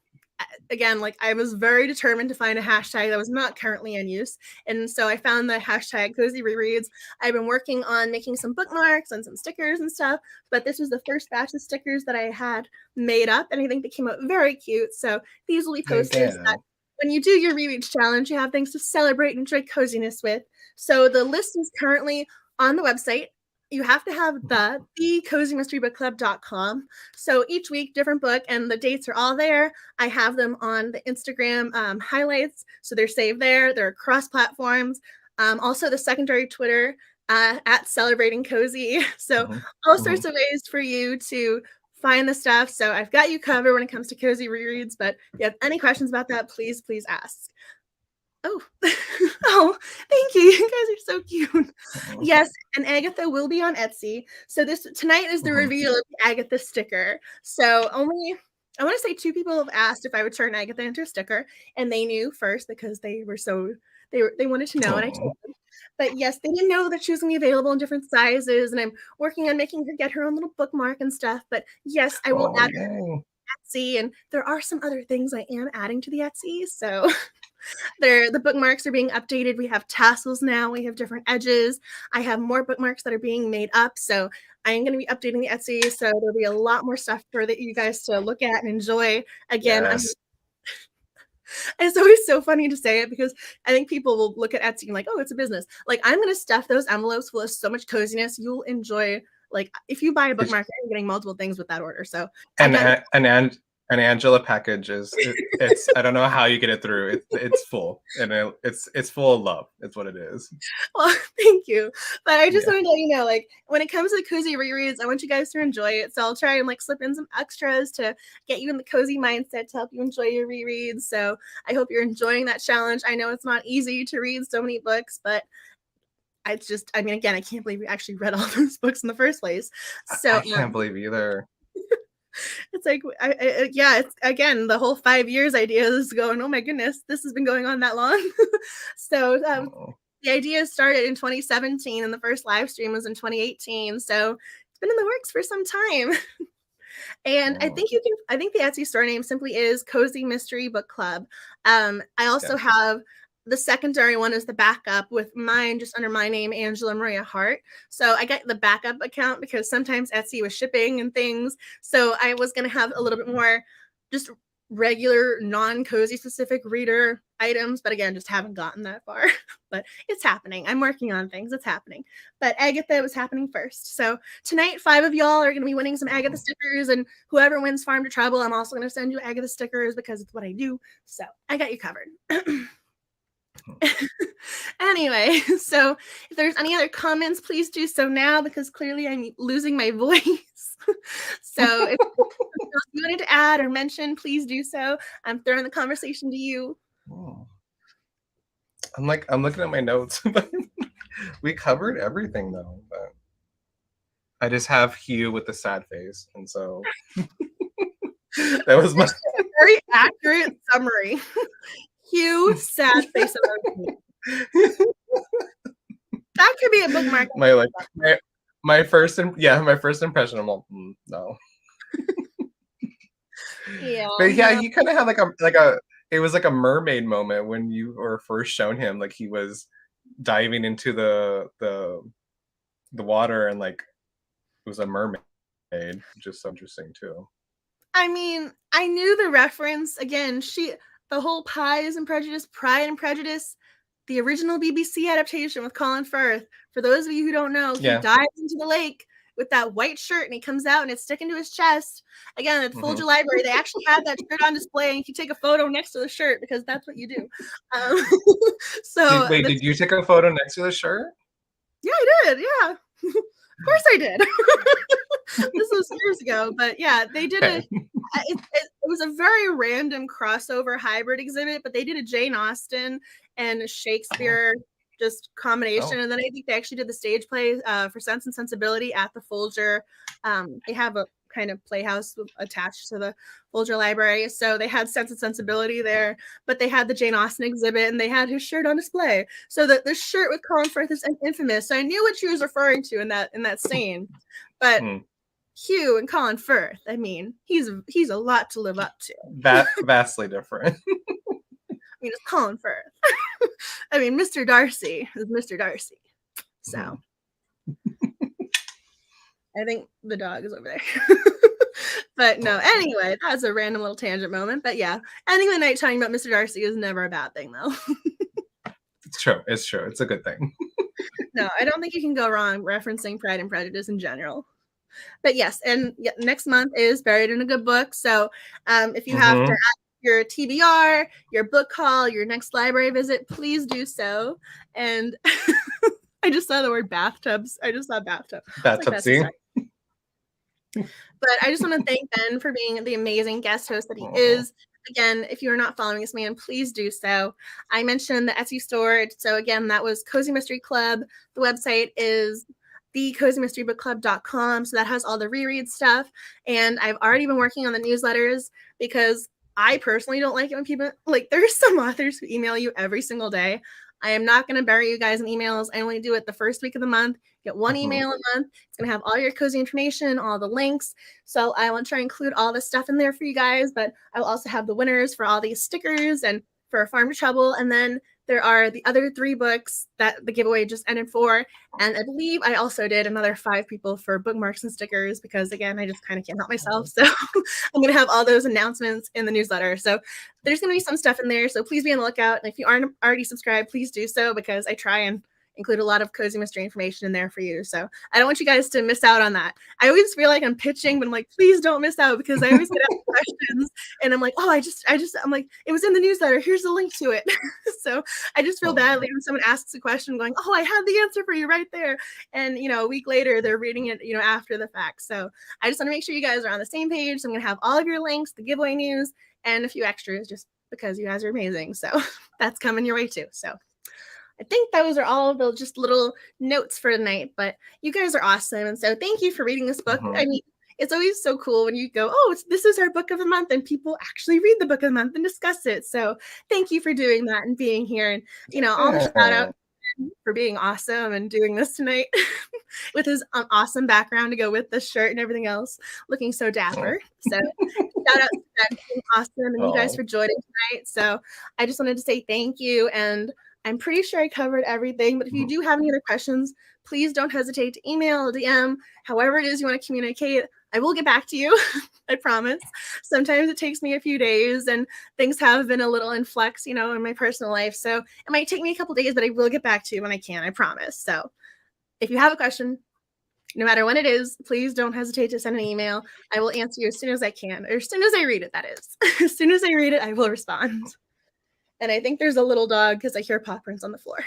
again, I was very determined to find a hashtag that was not currently in use. And so I found the hashtag cozy rereads. I've been working on making some bookmarks and some stickers and stuff, but this was the first batch of stickers that I had made up. And I think they came out very cute. So these will be posters that when you do your rereads challenge, you have things to celebrate and enjoy coziness with. So the list is currently on the website. You have to have the cozymysterybookclub.com. So each week, different book, and the dates are all there. I have them on the Instagram highlights, so they're saved there. They're cross platforms. Also, the secondary Twitter at Celebrating Cozy. So all sorts of ways for you to find the stuff. So I've got you covered when it comes to cozy rereads. But if you have any questions about that, please ask. Oh, oh, thank you. You guys are so cute. Oh. Yes, and Agatha will be on Etsy. So this tonight is the Mhm. reveal of the Agatha sticker. So only I want to say 2 people have asked if I would turn Agatha into a sticker, and they knew first because they wanted to know, and I Oh. told them. But yes, they didn't know that she was gonna be available in different sizes, and I'm working on making her get her own little bookmark and stuff. But yes, I will Oh, add her yay. to Etsy, and there are some other things I am adding to the Etsy. So the bookmarks are being updated. We have tassels now. We have different edges. I have more bookmarks that are being made up. So I am going to be updating the Etsy. So there'll be a lot more stuff for you guys to look at and enjoy. Again, Yes. it's always so funny to say it because I think people will look at Etsy and like, oh, it's a business. Like I'm going to stuff those envelopes full of so much coziness. You'll enjoy. Like if you buy a It's, bookmark, you're getting multiple things with that order. So I and got you. an Angela package it's I don't know how you get it through. It's full and it's full of love. It's what it is. Well, thank you. But I just Yeah. wanted to let you know, like, when it comes to cozy rereads, I want you guys to enjoy it. So I'll try and like slip in some extras to get you in the cozy mindset to help you enjoy your rereads. So I hope you're enjoying that challenge. I know it's not easy to read so many books, but I mean, again, I can't believe we actually read all those books in the first place. So I can't believe either. it's like, yeah, it's again, the whole 5 years idea is going, oh my goodness, this has been going on that long. So Oh. the idea started in 2017 and the first live stream was in 2018. So it's been in the works for some time. And Oh. I think the Etsy store name simply is Cozy Mystery Book Club. I also Yeah. have the secondary one is the backup with mine just under my name, Angela Maria Hart. So I got the backup account because sometimes Etsy was shipping and things. So I was going to have a little bit more just regular non-cozy specific reader items, but again, just haven't gotten that far. But it's happening. I'm working on things. It's happening. But Agatha was happening first. So tonight, 5 of y'all are going to be winning some Agatha stickers, and whoever wins Farm to Trouble, I'm also going to send you Agatha stickers because it's what I do. So I got you covered. Anyway, so if there's any other comments, please do so now because clearly I'm losing my voice. So if you wanted to add or mention, please do so. I'm throwing the conversation to you. Oh. I'm looking at my notes. We covered everything though, but I just have Hugh with the sad face, and so that was my A very accurate summary. Hugh, sad face emoji. That could be a bookmark. my like my first my first impression. I'm like, no. Yeah. But yeah, No. he kind of had like a it was like a mermaid moment when you were first shown him. Like he was diving into the water and like it was a mermaid, which is so interesting too. I mean, I knew the reference. Again, the whole Pride and Prejudice, the original BBC adaptation with Colin Firth. For those of you who don't know, he Yeah. dives into the lake with that white shirt and he comes out and it's sticking to his chest. Again, at the Folger Library, they actually have that shirt on display and you can take a photo next to the shirt because that's what you do. Did you take a photo next to the shirt? Yeah, I did. Yeah. Of course I did. This was years ago, but yeah, they did it was a very random crossover hybrid exhibit, but they did a Jane Austen and a Shakespeare just combination. And then I think they actually did the stage play for Sense and Sensibility at the Folger. They have a kind of playhouse attached to the Folger Library. So they had Sense and Sensibility there, but they had the Jane Austen exhibit and they had his shirt on display. So the shirt with Colin Firth is infamous. So I knew what she was referring to in that scene. But Hugh and Colin Firth, I mean, he's a lot to live up to. Vastly different. I mean, it's Colin Firth. I mean, Mr. Darcy is Mr. Darcy. So I think the dog is over there. But no, anyway, that's a random little tangent moment. But yeah, ending the night talking about Mr. Darcy is never a bad thing, though. It's true. It's true. It's a good thing. No, I don't think you can go wrong referencing Pride and Prejudice in general. But yes, and next month is Buried in a Good Book. So if you have to add your TBR, your book haul, your next library visit, please do so. And I just saw the word bathtubs. I just saw bathtub. Bathtub scene. But I just want to thank Ben for being the amazing guest host that he is. again, if you are not following this man, please do so. I mentioned the Etsy store. So again, that was Cozy Mystery Club. The website is thecozymysterybookclub.com. So that has all the reread stuff. And I've already been working on the newsletters because I personally don't like it when people, like, there's some authors who email you every single day. I am not going to bury you guys in emails. I only do it the first week of the month. Get one email a month. It's going to have all your cozy information, all the links. So I want to try and include all this stuff in there for you guys, but I will also have the winners for all these stickers and for Farm to Trouble. And then there are the other 3 books that the giveaway just ended for. And I believe I also did another 5 people for bookmarks and stickers because, again, I just kind of can't help myself. So I'm going to have all those announcements in the newsletter. So there's going to be some stuff in there. So please be on the lookout. And if you aren't already subscribed, please do so because I try and include a lot of cozy mystery information in there for you. So I don't want you guys to miss out on that. I always feel like I'm pitching, but I'm like, please don't miss out because I always get asked questions and I'm like, oh, I'm like, it was in the newsletter. Here's the link to it. So I just feel badly when someone asks a question going, oh, I had the answer for you right there. And, a week later they're reading it, after the fact. So I just want to make sure you guys are on the same page. So I'm going to have all of your links, the giveaway news, and a few extras just because you guys are amazing. So that's coming your way too. So I think those are all the just little notes for tonight, but you guys are awesome. And so thank you for reading this book. I mean, it's always so cool when you go, oh, this is our book of the month, and people actually read the book of the month and discuss it. So thank you for doing that and being here. And, all the shout out for being awesome and doing this tonight with his awesome background to go with the shirt and everything else, looking so dapper. So shout out to Ben, being awesome, and you guys for joining tonight. So I just wanted to say thank you, and I'm pretty sure I covered everything, but if you do have any other questions, please don't hesitate to email, DM, however it is you want to communicate. I will get back to you. I promise. Sometimes it takes me a few days and things have been a little in flux, in my personal life. So it might take me a couple days, but I will get back to you when I can, I promise. So if you have a question, no matter when it is, please don't hesitate to send an email. I will answer you as soon as I can, or as soon as I read it, that is. As soon as I read it, I will respond. And I think there's a little dog because I hear paw prints on the floor.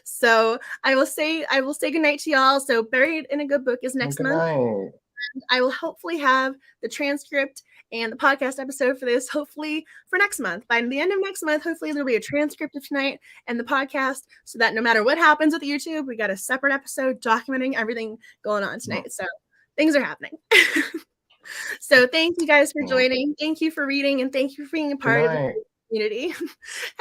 So I will say goodnight to y'all. So Buried in a Good Book is next month. And I will hopefully have the transcript and the podcast episode for this, hopefully for next month. By the end of next month, hopefully there'll be a transcript of tonight and the podcast so that no matter what happens with YouTube, we got a separate episode documenting everything going on tonight. So things are happening. So thank you guys for joining. Thank you for reading, and thank you for being a part of the community.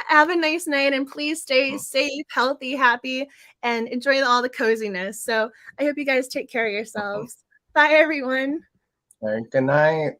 Have a nice night, and please stay safe, healthy, happy, and enjoy all the coziness. So I hope you guys take care of yourselves. Bye, everyone. Good night.